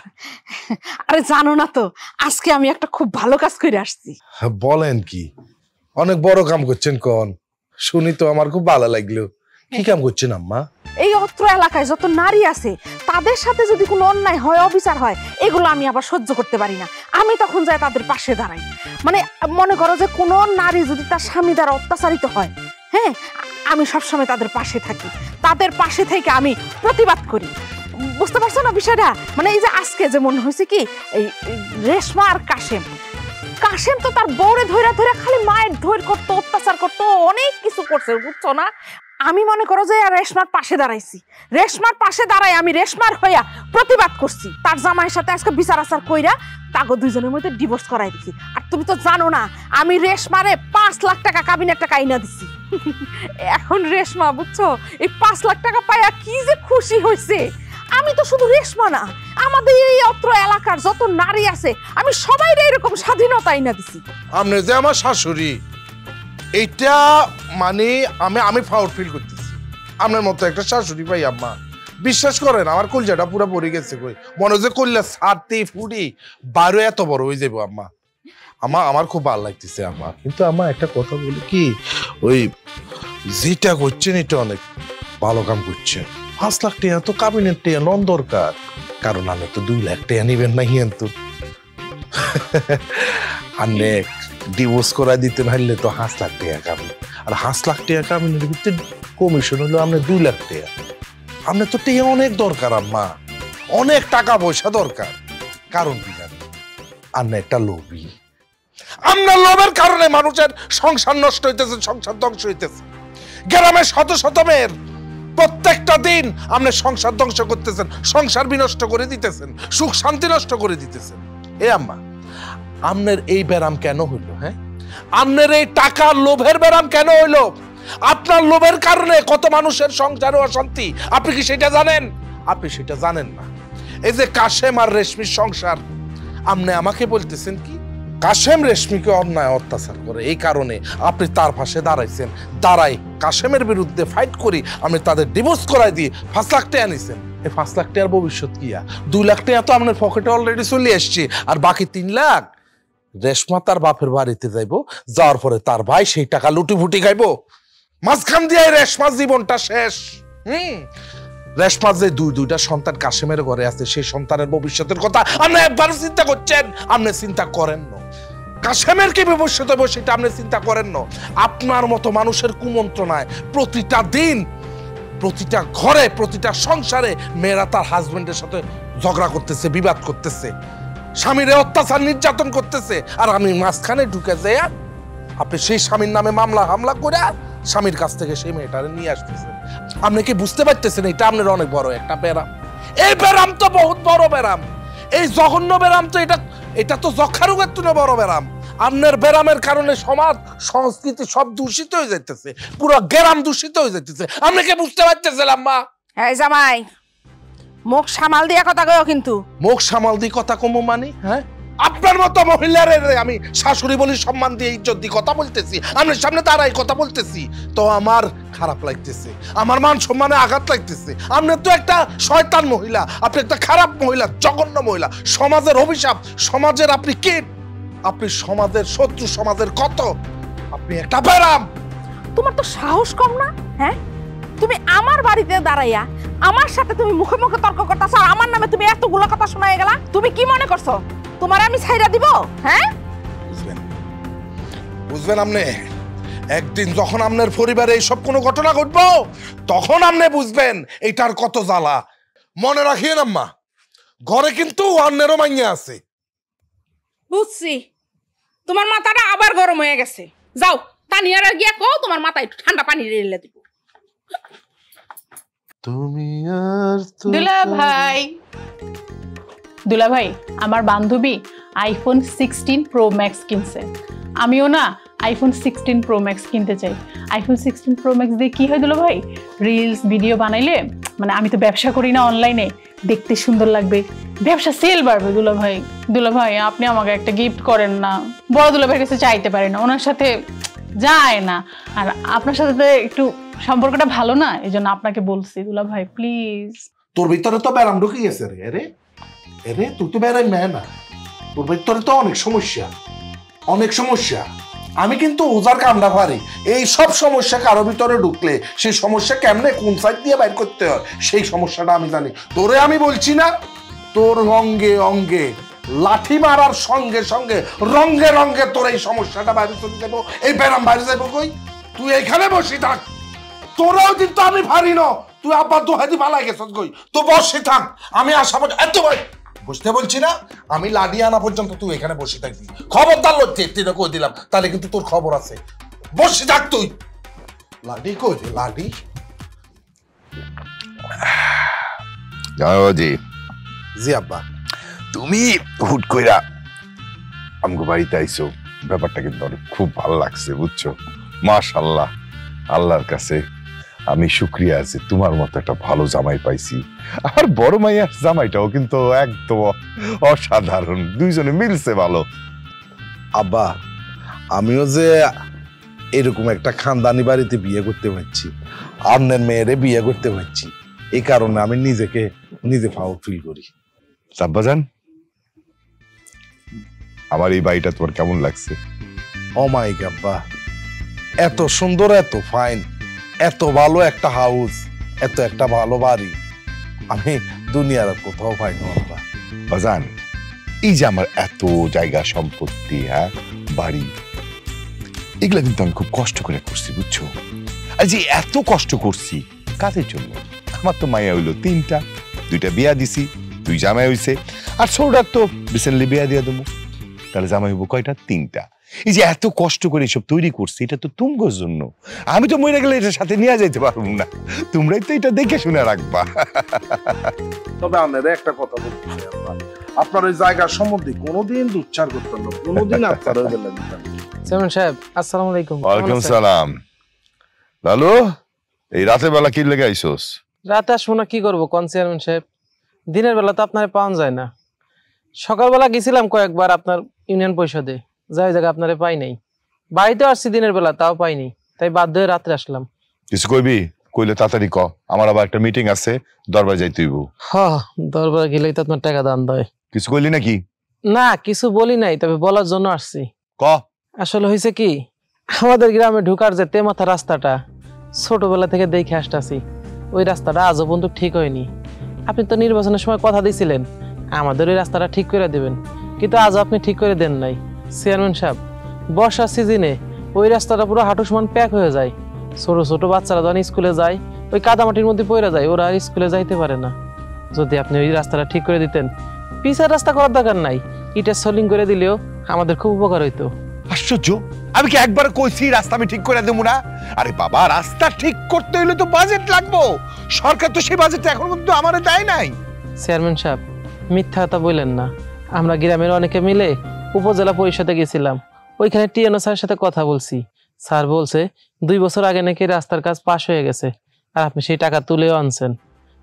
আরে জানো না তো, আজকে আমি একটা খুব ভালো কাজ করে আসছি। বলেন কি? অনেক বড় কাম করছেন কোন? শুনি তো আমার খুব ভালো লাগলো। কি কাম করছেন আম্মা? এই অত্র এলাকায় যত নারী আছে তাদের সাথে যদি কোনো অন্যায় হয়, অবিচার হয়, এগুলো আমি আবার সহ্য করতে পারি না। আমি তখন যাই তাদের পাশে দাঁড়াই। মানে মনে করো যে কোনো নারী যদি তার স্বামী দ্বারা অত্যাচারিত হয়, হ্যাঁ, আমি সবসময় তাদের পাশে থাকি, তাদের পাশে থেকে আমি প্রতিবাদ করি। বুঝতে পারছো না বিষয়টা? মানে এই যে আজকে যেমন হয়েছে কি, এই রেশমা আর কাশেম তো তার বউরে ধরে ধরে খালি মায়ের ধৈর করতো, অত্যাচার করতো, অনেক কিছু করছে, বুঝছো না? আমি মনে করো যে রেশমার পাশে দাঁড়াইছি, রেশমার পাশে দাঁড়াই আমি রেশমার হইয়া প্রতিবাদ করছি। তার জামাইয়ের সাথে আজকে বিচার আচার কইরা তাগো দুইজনের মধ্যে ডিভোর্স করাই দিছি। আর তুমি তো জানো না আমি রেশমারে 5 লাখ টাকা কাবিনের টাকা আইনা দিছি। এখন রেশমা বুঝছো এই 5 লাখ টাকা পাইয়া কি যে খুশি হয়েছে। আমি তো শুধু রেশমা না, আমাদের এই অত্র এলাকার যত নারী আছে আমি সবাইরে এরকম স্বাধীনতা আইনা দিছি। আপনি যে আমার শাশুড়ি, এইটা মানে আমি ফাউল ফিল করতেছি। আপনার মতো একটা শাশুড়ি পাই আম্মা, বিশ্বাস করেন আমার কলজাটা পুরো পড়ে গেছে। কই মনে যে করলে ছাড়তে ফুটি 12 এত বড় হয়ে যাবো আম্মা। আমার খুব ভালো লাগতেছে আম্মা। কিন্তু আম্মা একটা কথা বলি কি, ওই যেটা করছেন এটা অনেক ভালো কাম করছেন। 5 লাখ টাকা তো কাবিনের টাকা নন দরকার, কারণ আমি তো 2 লাখ টাকা নিবেন না কিন্তু আনে ডিভোর্স করা দিতে পারলে তো 5 লাখ টাকা কাবিন, আর 5 লাখ টাকা কাবিনের ভিতরে কমিশন হলো আপনার 2 লাখ টাকা। আপনার তো টাকা অনেক দরকার আম্মা, অনেক টাকা পয়সা দরকার। কারণ কি জানেন, আপনি একটা লোভী। আপনার লোভের কারণে মানুষের সংসার নষ্ট হইতেছে, সংসার ধ্বংস হইতেছে। গ্রামে শত শত মেয়ের প্রত্যেকটা দিন আপনি সংসার ধ্বংস করতেছেন, সংসার বিনষ্ট করে দিতেছেন, সুখ শান্তি নষ্ট করে দিতেছেন। এ আম্মা, আপনার এই ব্যারাম কেন হইল? হ্যাঁ, আপনার এই টাকার লোভের ব্যারাম কেন হইল? আপনার লোভের কারণে কত মানুষের সংসারে অশান্তি, আপনি কি সেটা জানেন? আপনি সেটা জানেন না। এই যে কাশেম আর রেশমির সংসার, আপনি আমাকে বলতেছেন কি কাশেম রেশমিকে অন্যায় অত্যাচার করে, এই কারণে আপনি তার পাশে দাঁড়াইছেন। দাঁড়াই কাশেমের বিরুদ্ধে ফাইট করি আপনি তাদের ডিভোর্স করাই দিয়ে 5 লাখ টাকা নিছেন। এই 5 লাখ টাকার ভবিষ্যৎ কি? 2 লাখ টাকা তো আপনার পকেটে অলরেডি চলে আসছে, আর বাকি 3 লাখ রেশমা তার বাপের বাড়িতে যাইবো, যাওয়ার পরে তার ভাই সেই টাকা লুটিফুটি খাইবো। মাঝখান দিয়ে রেশমার জীবনটা শেষ। রেশমার যে দুইটা সন্তান কাশেমের ঘরে আছে, সেই সন্তানের ভবিষ্যতের কথা আপনি একবার চিন্তা করছেন? আপনি চিন্তা করেন না কাশেমের কি ভবিষ্যৎ হবে সেটা আপনি চিন্তা করেন না। আপনার মতো মানুষের কুমন্ত্রণায় প্রতিটা দিন, প্রতিটা ঘরে, প্রতিটা সংসারে মেয়েরা তার হাজবেন্ডের সাথে ঝগড়া করতেছে, বিবাদ করতেছে, স্বামীরে অত্যাচার নির্যাতন করতেছে। আর আমি মাঝখানে ঢুকে যাই, আপনি সেই স্বামীর নামে মামলা হামলা করে স্বামীর কাছ থেকে সেই মেয়েটারে নিয়ে আসতেছেন। আপনি কি বুঝতে পারতেছেন এটা আপনার অনেক বড় একটা ব্যারাম? এই ব্যারাম তো বহুত বড় ব্যারাম, এই জঘন্য ব্যারাম তো, এটা তো যক্ষা রোগের তুলনায় বড় ব্যারাম। আপনার ব্যারামের কারণে সমাজ সংস্কৃতি সব দূষিত হয়ে যাইতেছে, পুরো গ্রাম দূষিত হয়ে যাইতেছে। আপনি কি বুঝতে পারতেছেন আম্মা? এই জামাই, মুখ সামাল দিয়া কথা কও কিন্তু। মুখ সামাল দিয়ে কথা কমো মানে? হ্যাঁ, আপনার মতো মহিলার আমি শাশুড়ি বলি সম্মান দিয়ে ইজ্জত দিয়ে কথা বলতেছি, আপনার সামনে দাঁড়াই কথা বলতেছি, তো আমার খারাপ লাগতেছে, আমার মান সম্মানে আঘাত লাগতেছে। আপনি তো একটা শয়তান মহিলা, আপনি একটা খারাপ মহিলা, জঘন্য মহিলা, সমাজের অভিশাপ, সমাজের আপনি কীট, আপনি সমাজের শত্রু, সমাজের কত, আপনি একটা ব্যারাম। তোমার তো সাহস কম না? হ্যাঁ, তুমি আমার বাড়িতে দাঁড়াইয়া আমার সাথে তুমি মুখে মুখে তর্ক করতেছ, আর আমার নামে তুমি এতগুলো কথা শোনায় গেলা। তুমি কি মনে করছো তোমার আমি ছাইরা দিব? হ্যাঁ, বুঝবেন আপনি একদিন যখন আপনার পরিবারে এইসব কোনো ঘটনা ঘটবো, তখন আপনি বুঝবেন এটার কত জ্বালা। মনে রাখিয়েন আম্মা, ঘরে কিন্তু অন্যেরও মাইয়া আছে। বুঝছি, তোমার মাথাটা আবার গরম হয়ে গেছে। যাও তানিয়ারা গিয়া কও তোমার মাথায় একটু ঠান্ডা পানি ঢেলে দিব। তুমি আর দুলা ভাই আমার বান্ধবী আইফোন 16 প্রো ম্যাক্স কিনছে, আমিও না আইফোন 16 প্রো ম্যাক্স কিনতে চাই। আইফোন 16 প্রো ম্যাক্স দিয়ে কি হয় দুলা ভাই, রিলস ভিডিও বানাইলে, মানে আমি তো ব্যবসা করি না অনলাইনে, দেখতে সুন্দর লাগবে, ব্যবসা সেল বাড়বে। দুলা ভাই আপনি আমাকে একটা গিফট করেন না? বড় দুলা ভাইয়ের কাছে চাইতে পারি না, ওনার সাথে যায় না, আর আপনার সাথে তো একটু সম্পর্কটা ভালো না, এই জন্য আপনাকে বলছি দুলা ভাই প্লিজ। তোর ভিতরে তো ব্যারাম ঢুকে গেছে রে। আরে আরে তুই তো ব্যারাম মেয়ে না, তোর ভিতরে তো অনেক সমস্যা, অনেক সমস্যা। আমি কিন্তু ওজার কামড়া পারি। এই সব সমস্যা কারো ভিতরে ঢুকলে সেই সমস্যা কেমনে কোন সাইড দিয়ে বাইর করতে হয় সেই সমস্যাটা আমি জানি। তোরে আমি বলছি না, তোর অঙ্গে অঙ্গে লাঠি মারার সঙ্গে সঙ্গে রঙ্গে রঙ্গে তোর এই সমস্যাটা বাইরে চলে যাবো, এই ব্যারাম বাইরে যাবো। কই তুই এইখানে বসে থাক, তোরাও কিন্তু আমি পারি না। তুই আব্বা দোহাদি পালাই গেছ, কই তো বসে থাক, আমি আসা এত বুঝতে বলছি না। আমি লাডি আনা পর্যন্ত তুই এখানে বসে থাকবি, খবরদার লড়তে কই দিলাম, তাহলে কিন্তু তোর খবর আছে। বসে থাক তুই। লাডি কই রে লাডি? জি জি আব্বা। তুমি হুট কইরা আমগো বাড়িতে আইছো, ব্যাপারটা কিন্তু অনেক খুব ভালো লাগছে বুঝছো। মাশাআল্লাহ, আল্লাহর কাছে আমি শুকরিয়া আছি তোমার মতো একটা ভালো জামাই পাইছি। আর বড় মাইয়ার জামাইটাও কিন্তু একদম অসাধারণ, দুইজনে মিলছে ভালো। আব্বা আমিও যে এরকম একটা খানদানি বাড়িতে বিয়ে করতে পারছি, আপনার মেয়েরে বিয়ে করতে পারছি, এই কারণে আমি নিজেকে নিজে প্রাউড ফিল করি। আব্বাজান, আমার এই বাড়িটা তোমার কেমন লাগছে? ও মাই গড আব্বা, এত সুন্দর, এত ফাইন, এত ভালো একটা হাউস, এত একটা ভালো বাড়ি আমি দুনিয়ার কোথাও পাই না আব্বা। বাজান, এই যে আমার এত জায়গা সম্পত্তি, হ্যাঁ বাড়ি, এগুলা কিন্তু আমি খুব কষ্ট করে করছি বুঝছো। আর যে এত কষ্ট করছি কাদের জন্য? আমার তো মায়া হইলো 3টা, 2টা বিয়া দিছি, 2 জামাই হইছে, আর ছোটটার তো রিসেন্টলি বিয়া দিয়া দেবো, তাহলে জামাই হইব কয়টা? 3টা। এই যে এত কষ্ট করে এসব তৈরি করছি, এটা তো তুমগোর জন্য। আমি তো মরে গেলে এটার সাথে নিয়ে যাইতে পারবো না, তোমরাই তো এটা দেখে শুনে রাখবা। তবে আপনারা একটা কথা বলতে চাই আব্বা, আপনার ওই জায়গার সম্বন্ধে কোনোদিন দুচ্চার করতেন না, কোনোদিন আপনার ওই বেলা দিতেন। চেয়ারম্যান সাহেব আসসালামু আলাইকুম। ওয়ালাইকুম সালাম। লালু, এই রাতের বেলা কি লেগে আইসোস? রাতে আসবো না কি করবো কোন চেয়ারম্যান সাহেব, দিনের বেলা তো আপনার পাওয়া যায় না। সকালবেলা গেছিলাম কয়েকবার আপনার ইউনিয়ন পরিষদে, যাই জায়গা আপনারে পাই নাই। বাড়িতে আসছি দিনের বেলা, তাও পাইনি, তাই বাধ্য হয়ে রাত্রে আসলাম। কিছু কইবি? কইলে তাড়াতাড়ি ক, আমার আবার একটা মিটিং আছে, দরবার যাইতে হইব। হ্যাঁ, দরবার গেলেই তো আপনার টাকা দান দেয়। কিছু কইলি নাকি? না, কিছু বলি নাই, তবে বলার জন্য আসছি। ক। আসলে হয়েছে কি, আমাদের গ্রামে ঢুকার যে তেমাথা রাস্তাটা ছোটবেলা থেকে দেখে আসতেছি, ওই রাস্তাটা আজও পর্যন্ত ঠিক হয়নি। আপনি তো নির্বাচনের সময় কথা দিয়েছিলেন আমাদের ওই রাস্তাটা ঠিক করে দেবেন, কিন্তু আজও আপনি ঠিক করে দেন নাই। চেয়ারম্যান সাহেব, বর্ষার সিজনে ওই রাস্তাটা পুরো হাঁটু সমান প্যাক হয়ে যায়। ছোট ছোট বাচ্চারা যখন স্কুলে যায় ওই কাদামাটির মধ্যে পড়ে যায়, ওরা আর স্কুলে যাইতে পারে না। যদি আপনি ওই রাস্তাটা ঠিক করে দিতেন, পিছের রাস্তা করার দরকার নাই, ইটা সলিং করে দিলেও আমাদের খুব উপকার হইতো। আশ্চর্য, আমি কি একবার কইছি রাস্তা আমি ঠিক করে দেবো না? আরে বাবা, রাস্তা ঠিক করতে হইলে তো বাজেট লাগবো, সরকার তো সেই বাজেট এখন পর্যন্ত আমারে দেয় নাই। চেয়ারম্যান সাহেব, মিথ্যা কথা বললেন না। আমরা গ্রামের অনেকে মিলে উপজেলা পরিষদে গেছিলাম, ওইখানে টিএনও স্যারের সাথে কথা বলছি। স্যার বলছে 2 বছর আগে নাকি রাস্তার কাজ পাশ হয়ে গেছে, আর আপনি সেই টাকা তুলেও আনছেন,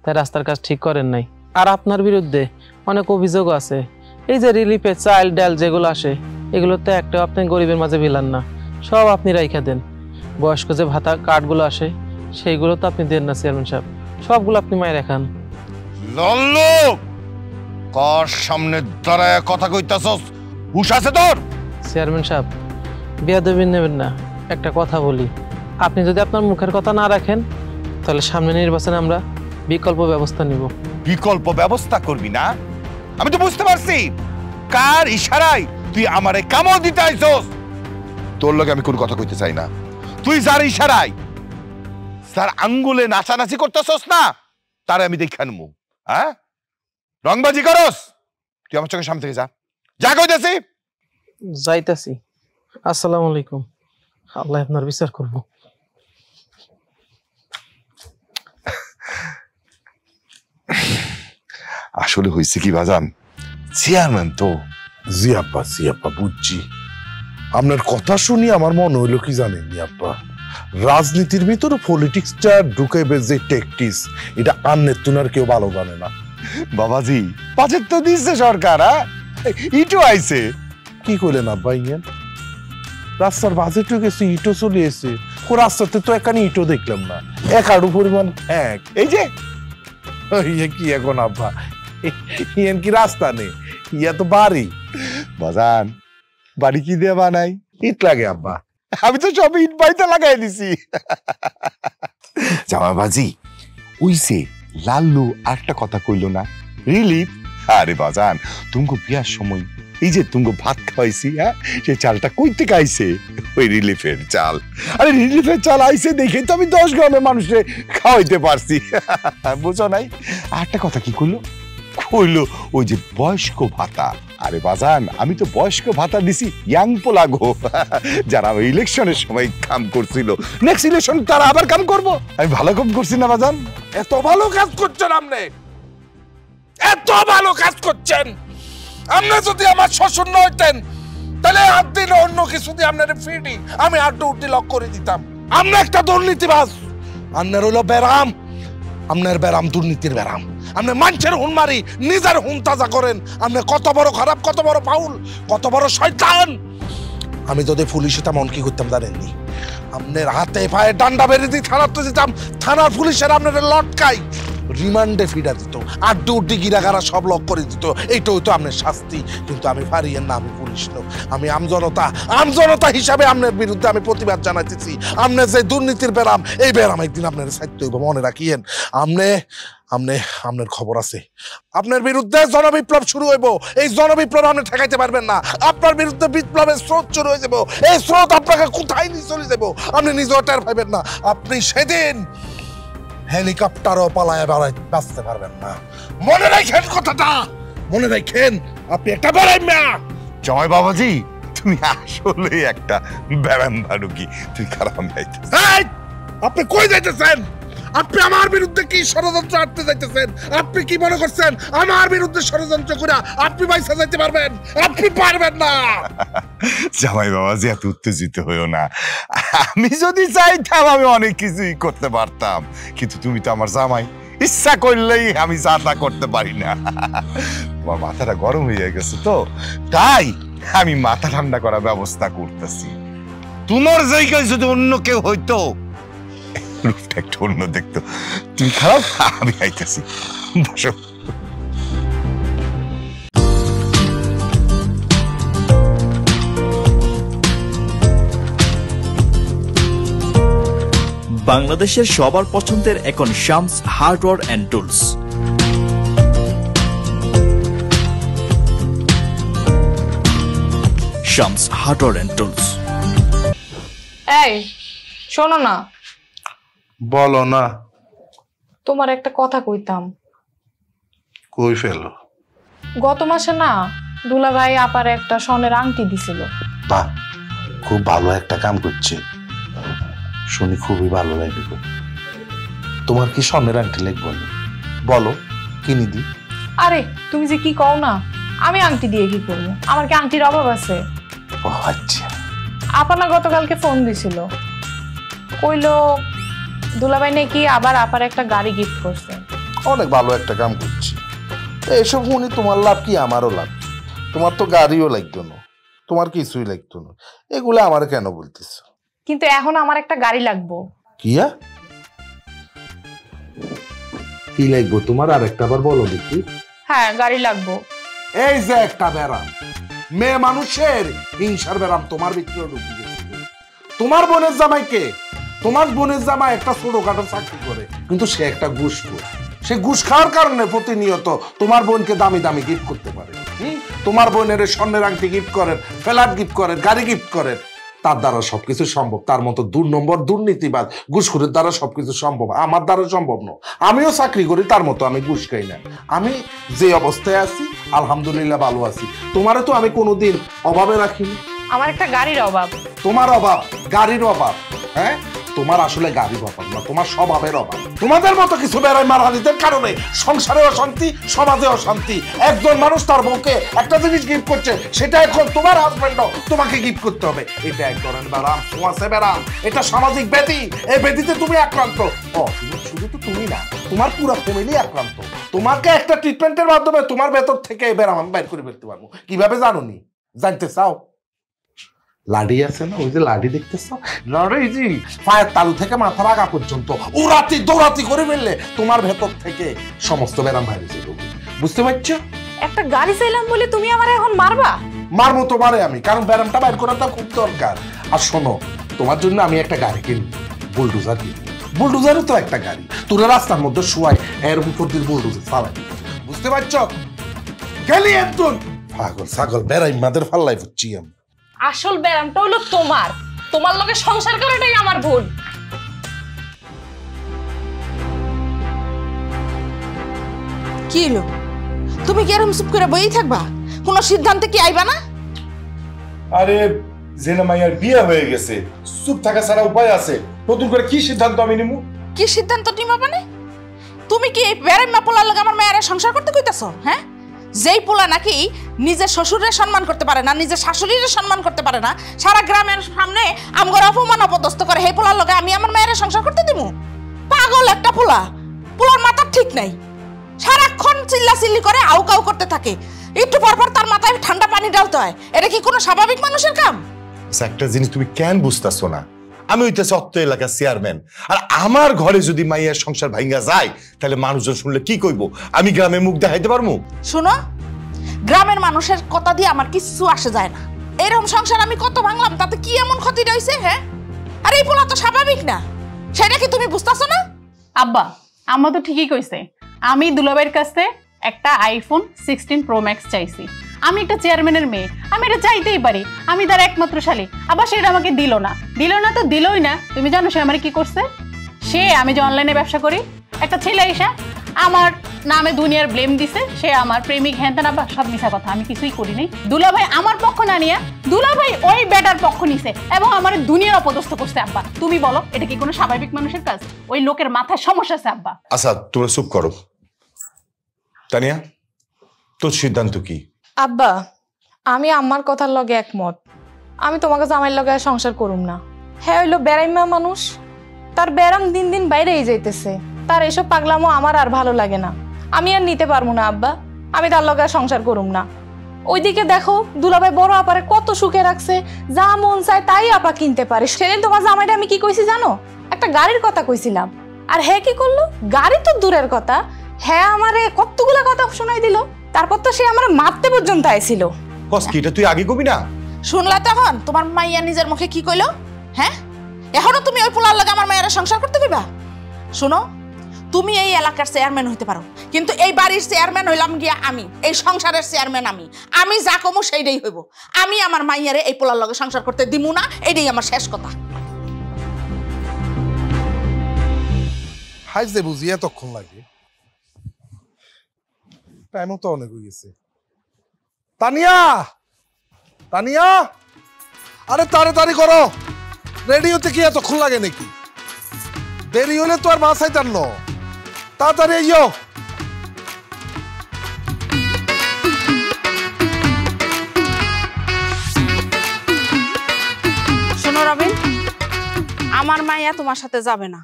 তাই রাস্তার কাজ ঠিক করেন নাই। আর আপনার বিরুদ্ধে অনেক অভিযোগও আছে। এই যে রিলিফে চাল ডাল যেগুলো আসে, এগুলোতে একটাও আপনি গরিবের মাঝে বিলান না, সব আপনি রাইখা দেন। বয়স্ক যে ভাতা কার্ডগুলো আসে সেইগুলো তো আপনি দেন না চেয়ারম্যান সাহেব, সবগুলো আপনি মায়ের রাখান। লল্লু, কার সামনে দাঁড়ায় কথা কইতাছস? হুশ আছে তোর? চেয়ারম্যান সাহেব, বেয়াদবি নেবেন না, একটা কথা বলি। আপনি যদি আপনার মুখের কথা না রাখেন, তাহলে সামনে নির্বাচনে আমরা বিকল্প ব্যবস্থা নিব। বিকল্প ব্যবস্থা করবি না? আমি তো বুঝতে পারছি কার ইশারায় তুই আমারে কামড় দিতে আইছস। তোর লগে আমি কোন কথা কইতে চাই না। তুই যার ইশারায়, যার আঙ্গুলে নাচানাচি করতেছস না, তারে আমি দেখে আনবো। হ্যাঁ, রংবাজি করস? তুই আমার চোখের সামনে থেকে যা, যা কইতেছি। যাইতাছি। আসসালামু আলাইকুম। আল্লাহ আপনার বিচার করব। আসলে হয়েছে কি বাজান, চেয়ারম্যান তো। জি আব্বা বুঝছি। আপনার কথা শুনি আমার মনে হইলো কি জানেন আব্বা, রাজনীতির ভিতরে পলিটিক্সটা ঢুকাইবে যে ট্যাকটিক্স, এটা আন্নের তুনার কেউ ভালো জানে না। বাবাজি, বাজেট তো দিচ্ছে সরকার, ইটও আইছে। কি করলেন আব্বা? ইয়েন রাস্তার বাজেটও গেছে, ইটও চলে এসে। ও রাস্তাতে তো এখানে ইটও দেখলাম না, 1 আড়ু পরিমাণ এক। এই যে ইয়ে কি এখন আব্বা, ইয়েন কি রাস্তা নেই, ইয়া তো বাড়ি। বাজান, বাড়ি কি দিয়ে বানাই? ইট লাগে আব্বা। আমি তো সব ইট বাড়িতে লাগাই দিছি। জামাইবাজি উইসে লাল্লু একটা কথা কইল না, রিলিফ। আরে বাজান, তুমগো বিয়ার সময় এই যে তুমগো ভাত খাওয়াইছি, হ্যাঁ, সেই চালটা কই থেকে আইছে? ওই রিলিফের চাল। আরে রিলিফের চাল আইছে দেখে তো আমি 10 গ্রামের মানুষে খাওয়াইতে পারছি, বুঝো নাই? আর একটা কথা কি কইলো, ওই যে বয়স্ক ভাতা। আরে বাজান, আমি তো বয়স্ক ভাতা দিছি ইয়াং পোলাগো, যারা ইলেকশনের সময় কাম করছিল, নেক্সট ইলেকশন তারা আবার কাম করব। আমি ভালো কাম করছি না বাজান? এত ভালো কাজ করছেন আপনি, এত ভালো কাজ করছেন। আপনি যদি আমার শ্বশুর না হইতেন তাহলে হাত দিলে অন্য কিছু দিয়ে আপনার ফিরি আমি হাড্ডি উড্ডি লক করে দিতাম। আপনি একটা দুর্নীতিবাজ, আপনার হলো বেরাম, আপনার বেরাম দুর্নীতির বেরাম। আপনি মানুষের হুন মারি নিজের হুন তাজা করেন। আপনি কত বড় খারাপ, কত বড় ফাউল, কত বড় শয়তান। আমি যদি পুলিশ হতাম মন কি করতাম জানেননি? আপনার হাতে পায়ে ডান্ডা বেঁধে দিয়ে থানাতে দিতাম, থানার পুলিশের আপনার লটকাই রিমান্ডে ফিরা দিত, আড্ডি উড্ডি গিরাগারা সব লক করে দিত। এইটা হইতো আপনার শাস্তি। কিন্তু আমি পারিয়েন না, আমি পুলিশ লোক, আমি আমজনতা হিসাবে আপনার বিরুদ্ধে আমি প্রতিবাদ জানাইতেছি। আপনার যে দুর্নীতির বেরাম, এই বেরাম একদিন আপনার সাহিত্য হইব, মনে রাখিয়েন। আপনার খবর আছে, আপনার বিরুদ্ধে জনবিপ্লব শুরু হইব। এই জনবিপ্লব আপনি ঠেকাইতে পারবেন না। আপনার বিরুদ্ধে বিপ্লবের স্রোত শুরু হয়ে যাব। এই স্রোত আপনাকে কোথায় নিয়ে চলে যাব আপনি নিজেও টের পাইবেন না। আপনি সেদিন হেলিকপ্টারও পালায় বাঁচতে পারবেন না। মনে রাখেন কথাটা, মনে রাখেন। আপনি একটা বেড়াই না। জয় বাবাজি, তুমি আসলে একটা ব্যারাম ভালুকি। তুই খারাপ যাইতেছ। আপনি কই যাইতেছেন? আপনি আমার বিরুদ্ধে কি ষড়যন্ত্র আটতে যাইতেছেন? আপনি কি মনে করছেন আমার বিরুদ্ধে ষড়যন্ত্র করে আপনি পয়সা যাইতে পারবেন? আপনি পারবেন না। জামাই বাবাজি, এত উত্তেজিত হইও না। আমি যদি চাইতাম আমি অনেক কিছুই করতে পারতাম, কিন্তু তুমি তো আমার জামাই, ইচ্ছা করলেই আমি যা তা করতে পারি না। তোমার মাথাটা গরম হয়ে গেছে তো, তাই আমি মাথা ঠান্ডা করার ব্যবস্থা করতেছি। তোমার জায়গায় যদি অন্য কেউ হইতো, রূপটা একটু অন্য দেখতো। তুমি খারাপ, আমি আইতেছি, বসো। বাংলাদেশের সবার পছন্দের এখন Shams hardware and tools. Shams hardware and tools. এই শোনো না। বলো না। তোমার একটা কথা কইতাম। কই ফেলো? গত মাসে না দুলাভাই আপার একটা স্বর্ণের আংটি দিছিল। বাহ, খুব ভালো একটা কাম করছে, শুনি খুবই ভালো লাগবে। তোমার কি স্বর্ণের আংটি লাগবে? বলো, কিনে দি। আরে তুমি যে কি কও না, আমি আংটি দিয়ে কি করবো? আমার কি আংটির অভাব আছে? ও আচ্ছা। আপা না গতকালকে ফোন দিছিল, কইলো দুলাভাই নাকি আবার আপার একটা গাড়ি গিফট করছে। অনেক ভালো একটা কাম করছি। এসব শুনি তোমার লাভ কি আমারও লাভ। তোমার তো গাড়িও লাগতো না, তোমার কিছুই লাগতো না, এগুলো আমার কেন বলতেছ? কিন্তু এখন আমার একটা গাড়ি লাগবো। কিয়া কি লাগবো তোমার? আর একটা আবার বলো দেখি। হ্যাঁ, গাড়ি লাগবো। এই যে একটা ব্যারাম, মেয়ে মানুষের হিংসার ব্যারাম তোমার ভিতরে ঢুকে গেছে। তোমার বোনের জামাইকে, তোমার বোনের জামাই একটা ছোটখাটো চাকরি করে, কিন্তু সে একটা ঘুষখোর। সে ঘুষ খাওয়ার কারণে প্রতিনিয়ত তোমার বোনকে দামি দামি গিফট করতে পারে। তোমার বোনের স্বর্ণের আংটি গিফট করেন, ফ্ল্যাট গিফট করেন, গাড়ি গিফট করেন। তার দ্বারা সবকিছু সম্ভব। তার মতো 2 নম্বর দুর্নীতিবাদ ঘুষখোরের দ্বারা সবকিছু সম্ভব। আমার দ্বারা সম্ভব নয়। আমিও চাকরি করি, তার মতো আমি ঘুষ খাই না। আমি যে অবস্থায় আছি আলহামদুলিল্লাহ ভালো আছি। তোমারও তো আমি কোনোদিন অভাবে রাখিনি। আমার একটা গাড়ির অভাব। তোমার অভাব গাড়ির অভাব? হ্যাঁ, তোমার আসলে গাড়ির অভাব না, তোমার স্বভাবের অভাব। তোমাদের মতো কিছু বেড়াই মারানিদের কারণে সংসারে অশান্তি, সমাজে অশান্তি। একজন মানুষ তার বউকে একটা জিনিস গিফট করছে, সেটা এখন তোমার হাজবেন্ডও তোমাকে গিফট করতে হবে। এটা এক ধরনের ব্যারাম, সমাজে ব্যারাম, এটা সামাজিক ব্যাধি। এই ব্যাধিতে তুমি আক্রান্ত। শুধু তো তুমি না, তোমার পুরো ফ্যামিলি আক্রান্ত। তোমাকে একটা ট্রিটমেন্টের মাধ্যমে তোমার ভেতর থেকে এই ব্যারাম আমি বাইর করে ফেলতে পারবো। কিভাবে জানো নি? জানতে চাও? লাডি আছে না, ওই যে লাডি দেখতেছ, লাডি জি পায়ের তালু থেকে মাথার আগা পর্যন্ত উড়াতি দৌড়াতি করে ফেললে তোমার ভেতর থেকে সমস্ত ব্যারাম বাইরে যাবে। বুঝতে পারছো? একটা গাড়ি চাইলাম বলে তুমি আমার এখন মারবা? মারবো তোমারে আমি, কারণ ব্যারামটা বাইর করাটা খুব দরকার। আর শোনো, তোমার জন্য আমি একটা গাড়ি কিনি, বুলডোজার কিনি। বুলডোজারও তো একটা গাড়ি, তোরা রাস্তার মধ্যে শোয়াই এর উপর দিয়ে বুলডোজার ফালাই, বুঝতে পারছ? গেলি একজন পাগল ছাগল বেড়াই মাদের ফাল্লাই ফুটছি আমি। আসল ব্যায়ামটা হলো তোমার লগে সংসার করাটাই আমার ভুল। কি হলো, তুমি কি এরকম চুপ করে বইই থাকবা? কোন সিদ্ধান্তে কি আইবা না? আরে জেনা মাইয়ার বিয়ে হয়ে গেছে, চুপ থাকা ছাড়া উপায় আছে? নতুন করে কি সিদ্ধান্ত আমি নিমু? কি সিদ্ধান্ত নিবা মানে? তুমি কি এই বেড়াইমা পোলার লগে আমার মায়ের সংসার করতে কইতাছো? হ্যাঁ, যেই পোলা নাকি নিজের শ্বশুরের সম্মান করতে পারে না, নিজের শাশুড়ির সম্মান করতে পারে না, সারা গ্রামের সামনে আমগর অপমান অপদস্থ করে, সেই পোলার লগে আমি আমার মায়ের সংসার করতে দিমু? পাগল একটা পোলা, পোলার মাথা ঠিক নাই, সারাক্ষণ চিল্লাচিল্লি করে আউ কাউ করতে থাকে, একটু পরপর তার মাথায় ঠান্ডা পানি ঢালতে হয়। এটা কি কোনো স্বাভাবিক মানুষের কাম? একটা জিনিস তুমি কেন বুঝতেছো না? আমি হইতেছি অত্ত এলাকার চেয়ারম্যান, আর আমার ঘরে যদি মাইয়ার সংসার ভাঙ্গা যায় তাহলে মানুষজন শুনলে কি কইব? আমি গ্রামে মুখ দেখাইতে পারবো? শোনো, গ্রামের মানুষের কথা দিয়ে আমার কিছু আসে যায় না। এরকম সংসার আমি কত ভাঙলাম, তাতে কি এমন ক্ষতি রয়েছে? হ্যাঁ, আর এই পোলা তো স্বাভাবিক না, সেটা কি তুমি বুঝতেছো না? আব্বা আম্মা তো ঠিকই কইছে, আমি দুলাভাইয়ের কাছে একটা আইফোন 16 প্রো ম্যাক্স চাইছি। আমি একটা চেয়ারম্যানের মেয়ে, আমি এটা চাইতেই পারি, আমি তার একমাত্র শালী। আবার সেটা আমাকে দিল না তো দিলই না। তুমি জানো সে আমার কি করছে? সে, আমি যে অনলাইনে ব্যবসা করি, একটা ছেলে এসে আমার নামে দুনিয়ার ব্লেম দিছে, সে আমার প্রেমিক, হ্যান ত্যান। আব্বা সব মিছা কথা, আমি কিছুই করি নাই। দুলাভাই আমার পক্ষ না নিয়ে দুলাভাই ওই বেটার পক্ষ নিছে এবং আমার দুনিয়ার অপদস্থ করছে। আব্বা তুমি বলো, এটা কি কোনো স্বাভাবিক মানুষের কাজ? ওই লোকের মাথায় সমস্যা আছে আব্বা। আচ্ছা তোমরা চুপ করো। তানিয়া, তোর সিদ্ধান্ত কি? আব্বা আমি আমার কথার লগে একমত, আমি তোমাকে জামাইয়ের লগে সংসার করুম না। হ্যাঁ হইলো বেড়াইমা মানুষ, তার ব্যারাম দিন দিন বাইরেই যাইতেছে, তার এসব পাগলামো আমার আর ভালো লাগে না, আমি আর নিতে পারবো না আব্বা, আমি তার লগে সংসার করুম না। ওইদিকে দেখো দুলাভাই বড় আপারে কত সুখে রাখছে, যা মন চায় তাই আপা কিনতে পারে। সেদিন তোমার জামাইটা আমি কি কইছি জানো? একটা গাড়ির কথা কইছিলাম, আর হ্যাঁ কি করলো? গাড়ি তো দূরের কথা, হ্যাঁ আমারে কতগুলা কথা শোনাই দিল, তারপর তো সে আমার মারতে পর্যন্ত আইছিল। এটা তুই আগে কবি না? শুনলা তখন তোমার মাইয়া নিজের মুখে কি কইলো? হ্যাঁ, এখনো তুমি ওই পোলার লগে আমার মায়ের সংসার করতে কইবা? শোনো, তুমি এই এলাকার চেয়ারম্যান হইতে পারো, কিন্তু এই বাড়ির চেয়ারম্যান হইলাম গিয়া আমি, এই সংসারের চেয়ারম্যান আমি। আমি যা কমু সেইটাই হইব। আমি আমার মাইয়ারে এই পোলার লগে সংসার করতে দিমু না, এটাই আমার শেষ কথা। হাইজে বুঝি এতক্ষণ লাগে? টাইমও তো অনেক হয়ে গেছে। তানিয়া, তানিয়া, আরে তাড়াতাড়ি করো, রেডি হতে কি এতক্ষণ লাগে নাকি? দেরি হলে তো আর বাসায় টানল, তাড়াতাড়ি আইও। শোনো রবিন, আমার মাইয়া তোমার সাথে যাবে না।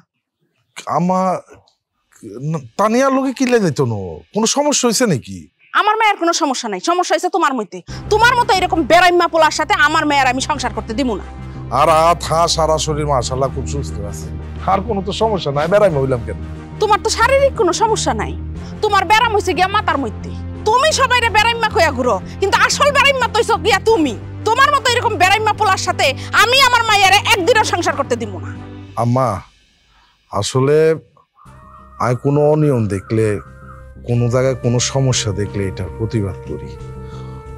আমার তানিয়ার লোকে কি লেগে যেত? কোনো সমস্যা হয়েছে নাকি? আমার মায়ের কোনো সমস্যা নাই, সমস্যা হয়েছে তোমার মধ্যে। তোমার মতো এরকম বেড়াইমা পোলার সাথে আমার মেয়ের আমি সংসার করতে দিব না। আর সারা শরীর মাশাআল্লাহ খুব সুস্থ আছে, আর কোনো তো সমস্যা নাই। বেড়াইমা হইলাম কেন? তোমার তো শারীরিক কোনো সমস্যা নাই, তোমার ব্যারাম হইছে গিয়া মাথার মধ্যে। তুমি সবাইরে বেড়াইমা কইয়া ঘুরো, কিন্তু আসল বেড়াইমা তো গিয়া তুমি। তোমার মতো এরকম বেড়াইমা পোলার সাথে আমি আমার মায়ের একদিনও সংসার করতে দিব না। আম্মা আসলে আমি কোনো অনিয়ম দেখলে, কোনো জায়গায় কোনো সমস্যা দেখলে এটার প্রতিবাদ করি।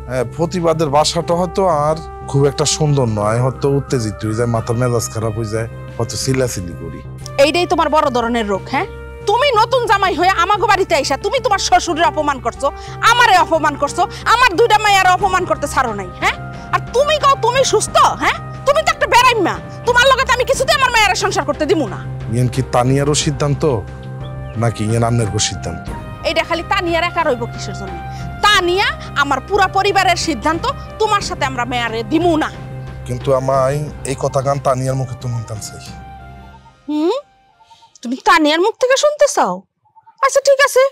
হ্যাঁ, প্রতিবাদের ভাষাটা হয়তো আর খুব একটা সুন্দর নয়, হয়তো উত্তেজিত হয়ে যায়, মাথার মেজাজ খারাপ হয়ে যায়, হয়তো চিল্লাচিল্লি করি। এইটাই তোমার বড় ধরনের রোগ। হ্যাঁ, তুমি নতুন জামাই হয়ে আমাকে বাড়িতে আইসা তুমি তোমার শ্বশুরের অপমান করছো, আমারে অপমান করছো, আমার দুইটা মায়ের অপমান করতে ছাড়ো নাই। হ্যাঁ, আর তুমি কও তুমি সুস্থ? হ্যাঁ, তুমি তো একটা বেড়াইমা, তোমার লগে আমি কিছুতে আমার মায়ের সংসার করতে দিব না। ইয়েন কি তানিয়ারও সিদ্ধান্ত নাকি ইয়েন আন্নের সিদ্ধান্ত? এইটা খালি তানিয়ার একা রইব কিসের জন্য? তানিয়া আমার পুরা পরিবারের সিদ্ধান্ত, তোমার সাথে আমরা মেয়ারে দিমু না। কিন্তু আমায় এই কথা গান তানিয়ার মুখে তো শুনতাম চাই। তুমি তানিয়ার মুখ থেকে শুনতে চাও? আচ্ছা ঠিক আছে,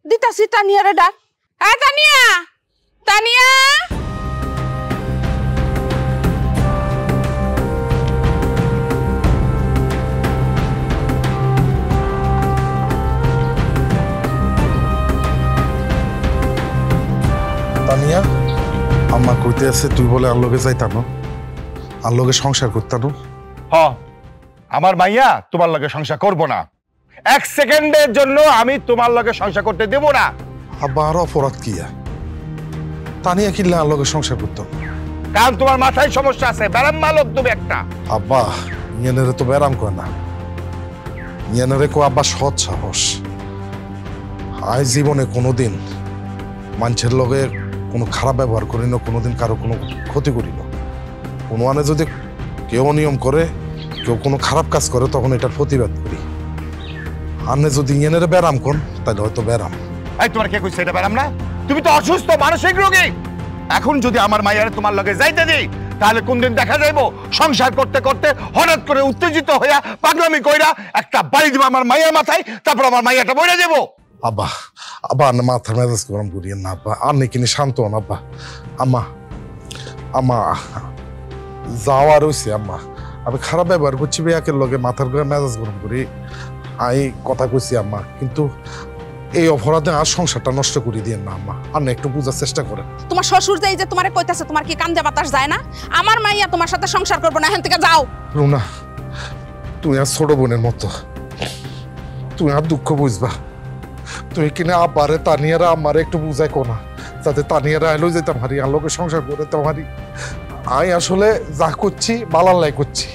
দিতাছি তানিয়ারে ডাক। হ্যাঁ তানিয়া, তানিয়া। তানিয়া, আম্মা কইতে আছে তুই বলে আর লগে যাইতানো, আর লগে সংসার করতানো। আমার মাইয়া তোমার লগে সংসার করব না, 1 সেকেন্ডের জন্য আমি তোমার লগে সংসার করতে দেব না। আব্বা আর অপরাধ কি তানিয়া কিনলে আর লগে সংসার করতাম? কারণ তোমার মাথায় সমস্যা আছে, ব্যারাম মালক তুমি একটা। আব্বা ইয়েনারে তো ব্যারাম কয় না, ইয়েনারে কো আব্বা সৎ সাহস। আজ জীবনে কোনোদিন মানুষের লগে কোনো খারাপ ব্যবহার করি না, কোনোদিন কারো কোনো ক্ষতি করি না। কোনো মানে যদি কেউ অনিয়ম করে, কেউ কোনো খারাপ কাজ করে, তখন এটার প্রতিবাদ করি। আপনি যদি ইয়েনের ব্যারাম কোন তাহলে হয়তো ব্যারাম। এই তোমার কে কইছে এটা ব্যারাম না? তুমি তো অসুস্থ মানসিক রোগী। এখন যদি আমার মাইয়ারে তোমার লগে যাইতে দিই, তাহলে কোনদিন দেখা যাইবো সংসার করতে করতে হঠাৎ করে উত্তেজিত হইয়া পাগলামি কইরা একটা বাড়ি দিব আমার মাইয়ার মাথায়, তারপর আমার মাইয়াটা বইরা যাবো। আব্বা আব্বা আপনি মাথার মেজাজ গরম করিয়েন না আব্বা, আপনি কিনে শান্ত হন আব্বা। আম্মা আম্মা যাওয়া রয়েছে আম্মা, আমি খারাপ ব্যবহার করছি বেয়াকের লগে, মাথার মেজাজ গরম করি আমি কথা কইছি আম্মা, কিন্তু এই অপরাধে আর সংসারটা নষ্ট করে দিয়েন না আম্মা, আপনি একটু বুঝার চেষ্টা করেন। তোমার শ্বশুর যাই যে তোমারে কইতাছে, তোমার কি কান্দে বাতাস যায় না? আমার মাইয়া তোমার সাথে সংসার করবো না, এখান থেকে যাও। রুনা তুই আর ছোট বোনের মতো, তুই আর দুঃখ বুঝবা। তুই কিনে আব্বারে তানিয়ারা আমারে একটু বুঝাই কোনা, যাতে তানিয়ারা এলো যেতাম হারি আর লোকের সংসার করে হারি। আমি আসলে যা করছি বালাল্লাই করছি,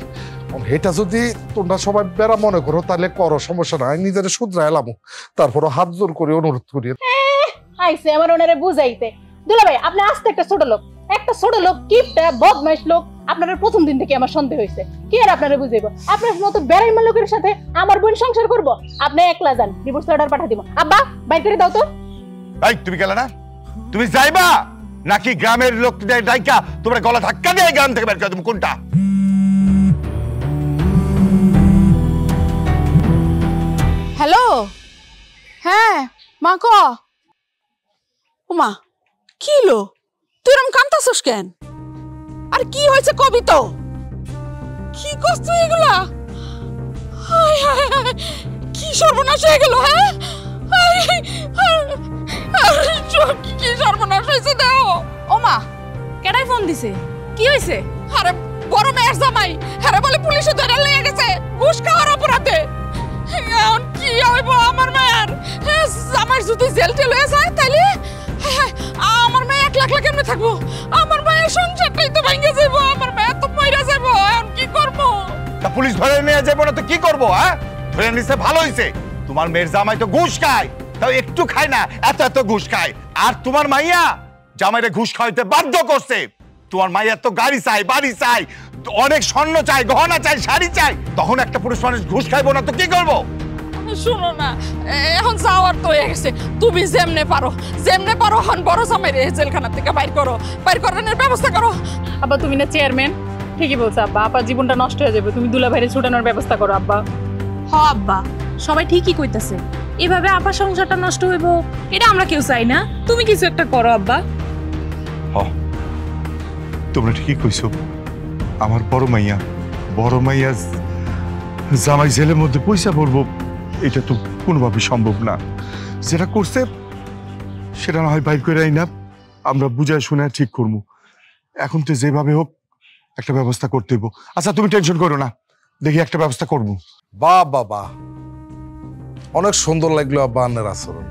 এটা যদি তোমরা সবাই বেড়া মনে করো তাহলে করো, সমস্যা নাই, নিজের শুধরা এলাম। তারপরও হাত জোর করে অনুরোধ করি আইছে আমার ওনারে বুঝাইতে। দুলা ভাই আপনি আস্তে একটা ছোট লোক কিপটা বদমাইশ লোক, আপনার প্রথম দিন থেকে আমার সন্দেহ হয়েছে। কি আর আপনারা বুঝাইবো? আপনার মতো বেড়াইমা লোকের সাথে আমার বোন সংসার করব? আপনি একলা যান, ডিভোর্স অর্ডার পাঠা দিব। আব্বা বাইর করে দাও তো। এই তুমি গেলে না? তুমি যাইবা নাকি গ্রামের লোকদের ডাইকা তোমরা গলা ধাক্কা দিয়ে গ্রাম থেকে বের করে দেবো? কোনটা? হ্যালো, হ্যাঁ মা ক। ওমা কি লো, তুই এরকম কাঁদতাছস কেন? আর কি হয়েছে কবি তো? কি করছ তুই এগুলা? হায় হায় হায়, কি সর্বনাশ হয়ে গেল! হ্যাঁ কি সর্বনাশ হয়েছে দাও। ওমা কেডাই ফোন দিছে? কি হয়েছে? আরে বড় মেয়ের জামাই, আরে বলে পুলিশে ধরে নিয়ে গেছে ঘুষ খাওয়ার অপরাধে। এখন কি হইব আমার মেয়ের? আমার যদি জেল টেল হয়ে যায় তাহলে আমার মেয়ে 1 লাখ কেমনে থাকবো? আমার মেয়ের সংসারটাই তো ভেঙে যাবো, আমার মেয়ে তো মইরা যাবো। এখন কি করবো? তা পুলিশ ধরে নিয়ে যাবো না তো কি করবো? হ্যাঁ ধরে নিছে ভালো হয়েছে। তোমার মেয়ের জামাই তো ঘুষ খায়, তাও একটু খায় না, এত এত ঘুষ খায়। আর তোমার মাইয়া জামাইরে ঘুষ খাওয়াইতে বাধ্য করছে। তোমার মাইয়া তো গাড়ি চাই, বাড়ি চাই, অনেক স্বর্ণ চাই, গহনা চাই, শাড়ি চাই। তখন একটা পুরুষ মানুষ ঘুষ খাইবো না তো কি করবো? শুনো না, এখন যাওয়ার তো হয়ে গেছে। তুমি যেমনে পারো হন বড় জামাইরে জেলখানা থেকে বাইর করানোর ব্যবস্থা করো। আব্বা তুমি না চেয়ারম্যান, ঠিকই বলছো আব্বা, আব্বা জীবনটা নষ্ট হয়ে যাবে। তুমি দুলা ভাইরে ছুটানোর ব্যবস্থা করো আব্বা। হ আব্বা, সবাই ঠিকই কইতাছে, এভাবে আপা সংসারটা নষ্ট হইব এটা আমরা কেউ চাই না। তুমি কিছু একটা করো আব্বা। তোমরা ঠিকই কইছো। আমার বড় মাইয়া জামাই জেলের মধ্যে পয়সা ভরবো, এটা তো কোনোভাবে সম্ভব না। যেটা করছে সেটা না হয় বাইর করে না, আমরা বুঝায় শুনে ঠিক করবো। এখন তো যেভাবে হোক একটা ব্যবস্থা করতে হইব। আচ্ছা তুমি টেনশন করো না, দেখি একটা ব্যবস্থা করবো। বাবা অনেক সুন্দর লাগলো আব্বা আন্নের আচরণ,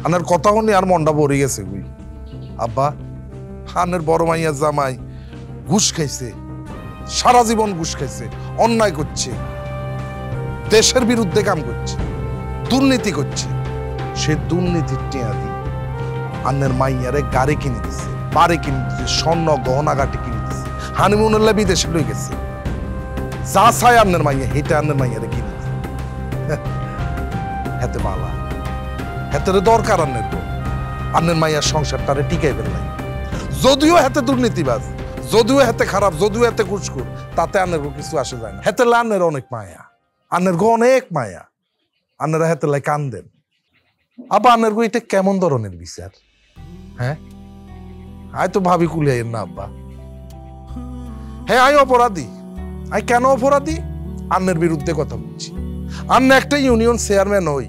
আন্নের কথা শুনি আর মনটা ভরে গেছে। গুই আব্বা আন্নের বড় মাইয়া জামাই ঘুষ খাইছে, সারা জীবন ঘুষ খাইছে, অন্যায় করছে, দেশের বিরুদ্ধে কাম করছে, দুর্নীতি করছে। সে দুর্নীতির টিয়া দিয়ে আন্নের মাইয়ারে গাড়ি কিনে দিছে, বাড়ি কিনে দিছে, স্বর্ণ গহনা গাটি কিনে দিছে, হানিমুনের লাই বিদেশে লই গেছে। যা চাই আন্নের মাইয়া হেঁটে আন্নের মাইয়ারে কিনে দিছে। হেতে বালা হেতের দরকার আন্নের মাইয়ার সংসারটারে টিকাই ফেললাই। যদিও হেতে দুর্নীতিবাজ, যদিও হেতে খারাপ, যদিও হেতে ঘুষখোর, তাতে আন্নের কিছু আসে যায় না। হেতে আন্নের অনেক মায়া, আন্নের অনেক মায়া, আন্নেরা হেতে লাই কান্দেন। আবার আন্নের এটা কেমন ধরনের বিচার? হ্যাঁ আয় তো ভাবি কুলিয়ে না আব্বা। হ্যাঁ আই অপরাধী, আই কেন অপরাধী? আন্নের বিরুদ্ধে কথা বলছি। আন্নে একটা ইউনিয়ন চেয়ারম্যান হই,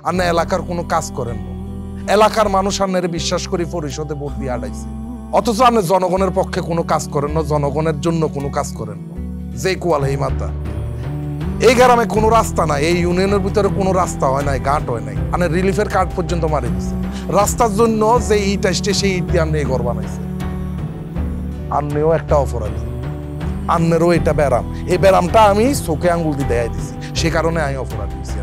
আন্নে এলাকার কোনো কাজ করেন না। এলাকার মানুষ আন্নের বিশ্বাস করি পরিষদে ভোট দিয়ে আড়াইছে, অথচ আপনি জনগণের পক্ষে কোনো কাজ করেন না, জনগণের জন্য কোনো কাজ করেন না। যে কোয়াল এই মাথা এই গ্রামে কোনো রাস্তা নাই, এই ইউনিয়নের ভিতরে কোনো রাস্তা হয় নাই, ঘাট হয় নাই, মানে রিলিফের কার্ড পর্যন্ত মারি দিচ্ছে রাস্তার জন্য। যে ইট আসছে সেই ইট দিয়ে আপনি ঘর বানাইছে। আন্নেও একটা অপরাধী, আন্নেরও এটা ব্যারাম। এই ব্যারামটা আমি চোখে আঙ্গুল দিয়ে দেখাই দিছি, সে কারণে আমি অপরাধ দিয়েছি।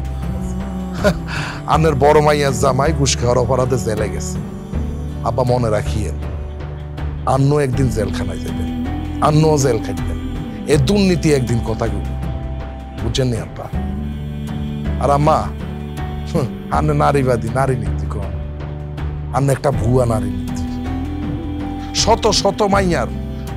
আন্নের বড় মাইয়ার জামাই ঘুষ খাওয়ার অপরাধে জেলে গেছে। আব্বা মনে রাখিয়েন, আন্ন একদিন জেলখানায় যাবেন, আন্নও জেল খাইবেন। এ দুর্নীতি একদিন কথা গুলো বুঝছেন নি আব্বা? আর আম্মা, আন্নে নারীবাদী, নারী নীতি কম, আন্নে একটা ভুয়া নারী নীতি। শত শত মাইয়ার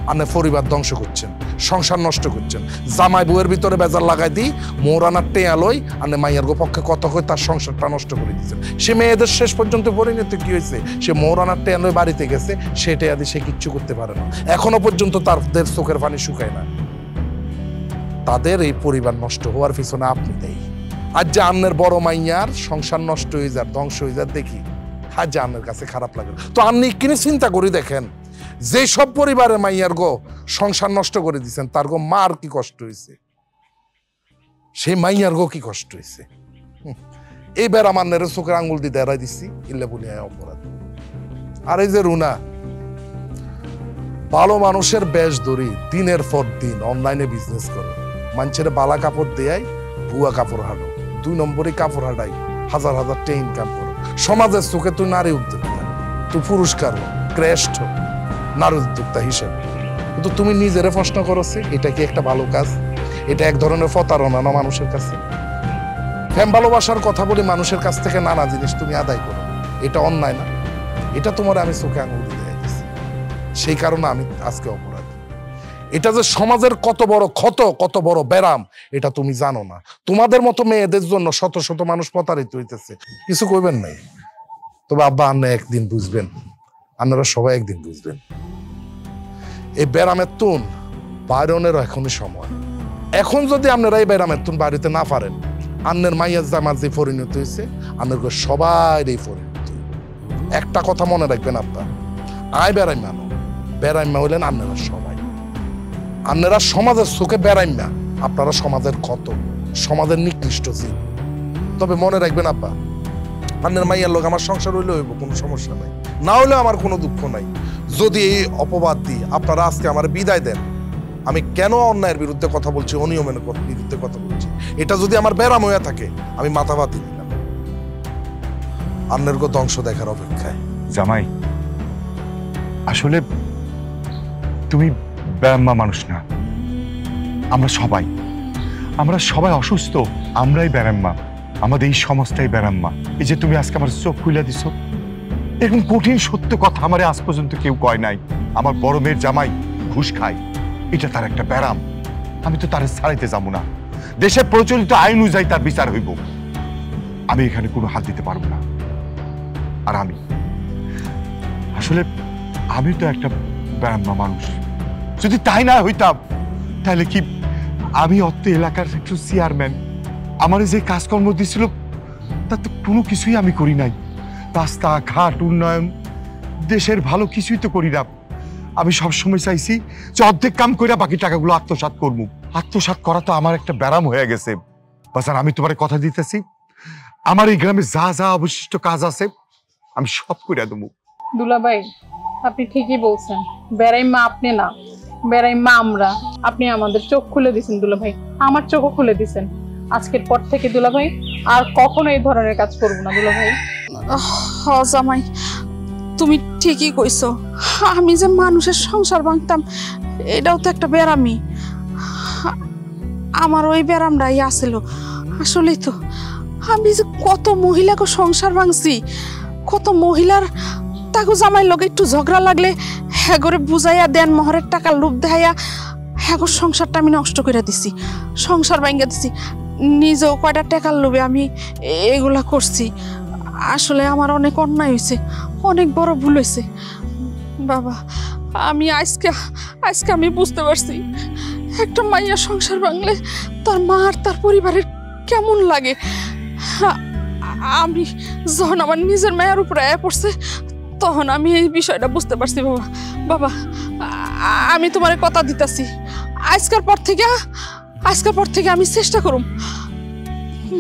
আন্নে পরিবার ধ্বংস করছেন, সংসার নষ্ট করছেন। জামাই বউয়ের ভিতরে বেজার লাগাই দিই, মৌরানার টেয়ালই আন্নে মাইয়ার গো পক্ষে কত কই তার সংসারটা নষ্ট করে দিচ্ছেন। সে মেয়েদের শেষ পর্যন্ত পরিণতি কি হয়েছে? সে মৌরানার টেয়ালই বাড়িতে গেছে, সে টেয়াদি সে কিচ্ছু করতে পারে না, এখনো পর্যন্ত তাদের চোখের পানি শুকায় না। তাদের এই পরিবার নষ্ট হওয়ার পিছনে আপনি দেই। আজ যে আন্নের বড় মাইয়ার সংসার নষ্ট হয়ে যার, ধ্বংস হয়ে যার দেখি, আজ যে আন্নের কাছে খারাপ লাগে। তো আপনি কিনে চিন্তা করে দেখেন, যে সব পরিবারের মাইয়ার গো সংসার নষ্ট করে দিচ্ছেন, তার গো মার কি কষ্ট হয়েছে, সেই মাইয়ার গো কি কষ্ট হয়েছে। এইবার আমার নেড়ে চোখের আঙ্গুল দিয়ে দেড়াই দিচ্ছি, ইল্লে বলি অপরাধ। আর এই যে রুনা, ভালো মানুষের বেশ ধরি দিনের পর দিন অনলাইনে বিজনেস করো, মানুষের বালা কাপড় দেয়, ভুয়া কাপড় হাঁটো, 2 নম্বরে কাপড় হাঁটাই, হাজার হাজার টাকা ইনকাম করো। সমাজের চোখে তুই নারী উদ্যোক্তা, তুই পুরস্কার শ্রেষ্ঠ নারী উদ্যোক্তা হিসেবে, কিন্তু তুমি নিজেরে প্রশ্ন করছে এটা কি একটা ভালো কাজ? এটা এক ধরনের প্রতারণা না মানুষের কাছে? প্রেম ভালোবাসার কথা বলে মানুষের কাছ থেকে নানা জিনিস তুমি আদায় করো, এটা অন্যায় না? এটা তোমার আমি চোখে আঙুল দিয়ে দিয়েছি, সেই কারণে আমি আজকে অপরাধ। এটা যে সমাজের কত বড় ক্ষত, কত বড় ব্যারাম, এটা তুমি জানো না। তোমাদের মতো মেয়েদের জন্য শত শত মানুষ প্রতারিত হইতেছে, কিছু কইবেন নাই। তবে আব্বা আন্না একদিন বুঝবেন, আপনারা সবাই একদিন বুঝবেন। এই ব্যারামের তুন বাইরনেরও এখনই সময়। এখন যদি আপনারা এই ব্যারামের তুন বাড়িতে না পারেন, আন্নের মাইয়ার জামার যে পরিণত হয়েছে, আন্নের সবাই এই পরিণত। একটা কথা মনে রাখবেন আব্বা, আয় বেড়াইমা নো, বেড়াইমা হইলেন আপনারা সবাই। আপনারা সমাজের চোখে বেড়াইমা, আপনারা সমাজের ক্ষত, সমাজের নিকৃষ্ট জীব। তবে মনে রাখবেন আব্বা, আপনার মাইয়ার লোক আমার সংসার হইলে হইব, কোনো সমস্যা নাই, না হলে আমার কোনো দুঃখ নাই। যদি এই অপবাদ দিই আপনারা আজকে আমার বিদায় দেন, আমি কেন অন্যায়ের বিরুদ্ধে কথা বলছি, অনিয়মের বিরুদ্ধে কথা বলছি, এটা যদি আমার ব্যারাম হয়ে থাকে, আমি মাথা বাতি দিলাম আপনার ধ্বংস দেখার অপেক্ষায়। জামাই, আসলে তুমি ব্যায়াম্মা মানুষ না, আমরা সবাই অসুস্থ, আমরাই ব্যায়াম্মা, আমাদের এই সমাজটাই ব্যায়াম্মা। এই যে তুমি আজকে আমার চোখ খুলে দিছো, এরকম কঠিন সত্য কথা আমার আজ পর্যন্ত কেউ কয় নাই। আমার বড় মেয়ের জামাই ঘুষ খায়, এটা তার একটা ব্যারাম, আমি তো তার ছাড়াইতে যাবো না। দেশের প্রচলিত আইন অনুযায়ী তার বিচার হইব, আমি এখানে কোনো হাত দিতে পারবো না। আর আমি তো একটা ব্যায়াম্মা মানুষ, যদি তাই না হইতাম তাহলে কি আমি অত এলাকার একটু চেয়ারম্যান, আমার যে কাজকর্ম দিছিল তার তো কোনো কিছুই আমি করি নাই। রাস্তা ঘাট উন্নয়ন, দেশের ভালো কিছুই তো করি না। আমি সবসময় চাইছি যে অর্ধেক কাম করে বাকি টাকাগুলো আত্মসাৎ করবো। আত্মসাৎ করা তো আমার একটা ব্যারাম হয়ে গেছে। বাজার, আমি তোমার কথা দিতেছি, আমার এই গ্রামে যা যা অবশিষ্ট কাজ আছে আমি সব করে দেবো। দুলাভাই, আপনি ঠিকই বলছেন, বেড়াইমা আপনি না, বেড়াইমা আমরা। আপনি আমাদের চোখ খুলে দিছেন দুলাভাই, আমার চোখও খুলে দিছেন। আজকের পর থেকে দুলাভাই আর কখনো এই ধরনের কাজ করবো না দুলাভাই। জামাই, তুমি ঠিকই কইছো, আমি যে মানুষের সংসার ভাঙতাম এটাও তো একটা ব্যারামি। আমার ওই ব্যারামটাই আসছিল। আসলেই তো আমি যে কত মহিলাকে সংসার ভাঙছি, কত মহিলার তাকে জামাই লগে একটু ঝগড়া লাগলে হ্যাঁ করে বুঝাইয়া দেন মোহরের টাকার লোভ দেখাইয়া হ্যাঁ সংসারটা আমি নষ্ট করে দিছি, সংসার ভাঙিয়া দিছি। নিজেও কয়টা টাকার লোভে আমি এগুলা করছি। আসলে আমার অনেক অন্যায় হয়েছে, অনেক বড় ভুল হয়েছে বাবা। আমি আজকে আমি বুঝতে পারছি একটা মাইয়া সংসার ভাঙলে তার মা আর তার পরিবারের কেমন লাগে। আমি যখন আমার নিজের মায়ের উপরে আয়া পড়ছে তখন আমি এই বিষয়টা বুঝতে পারছি বাবা। বাবা, আমি তোমার কথা দিতেছি, আজকের পর থেকে আমি চেষ্টা করুম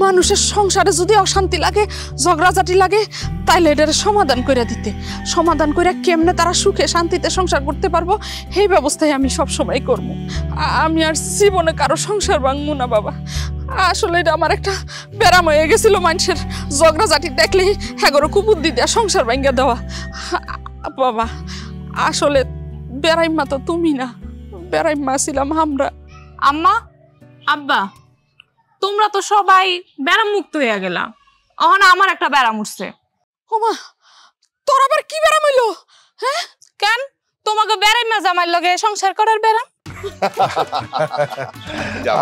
মানুষের সংসারে যদি অশান্তি লাগে ঝগড়াঝাটি লাগে তাইলে এটার সমাধান করে দিতে, সমাধান করে কেমনে তারা সুখে শান্তিতে সংসার করতে পারবো এই ব্যবস্থায় আমি সব সময় করব। আমি আর জীবনে কারো সংসার ভাঙবো না বাবা। আসলে এটা আমার একটা ব্যারাম হয়ে গেছিল, মানুষের ঝগড়াঝাটি দেখলে হ্যাগরো কুবুদ্ধি দেওয়া সংসার ভাঙ্গা দেওয়া। বাবা আসলে বেড়াইমা তো তুমি না, বেড়াইমা ছিলাম আমরা। আম্মা আব্বা তোমরা তো সবাই ব্যারাম মুক্ত হয়ে গেলা, অহনা আমার একটা ব্যারাম উঠছে। ওমা তোর আবার কি ব্যারাম হইলো? হ্যাঁ কেন তোমাকে বেড়াইমা জামাইর লগে সংসার করার ব্যারাম?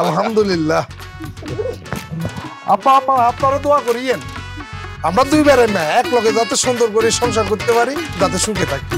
আলহামদুলিল্লাহ। আপা আপা আপনারা দোয়া করিয়েন আমরা দুই বেড়াই না এক লগে যাতে সুন্দর করে সংসার করতে পারি, যাতে সুখে থাকি।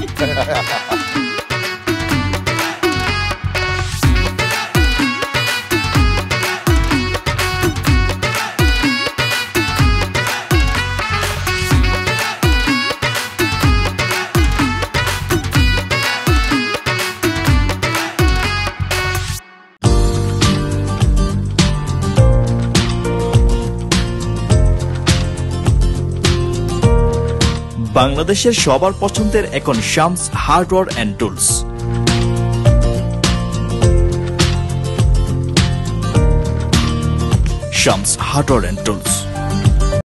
বাংলাদেশের সবার পছন্দের এখন Shams hardware and tools. Shams hardware and tools.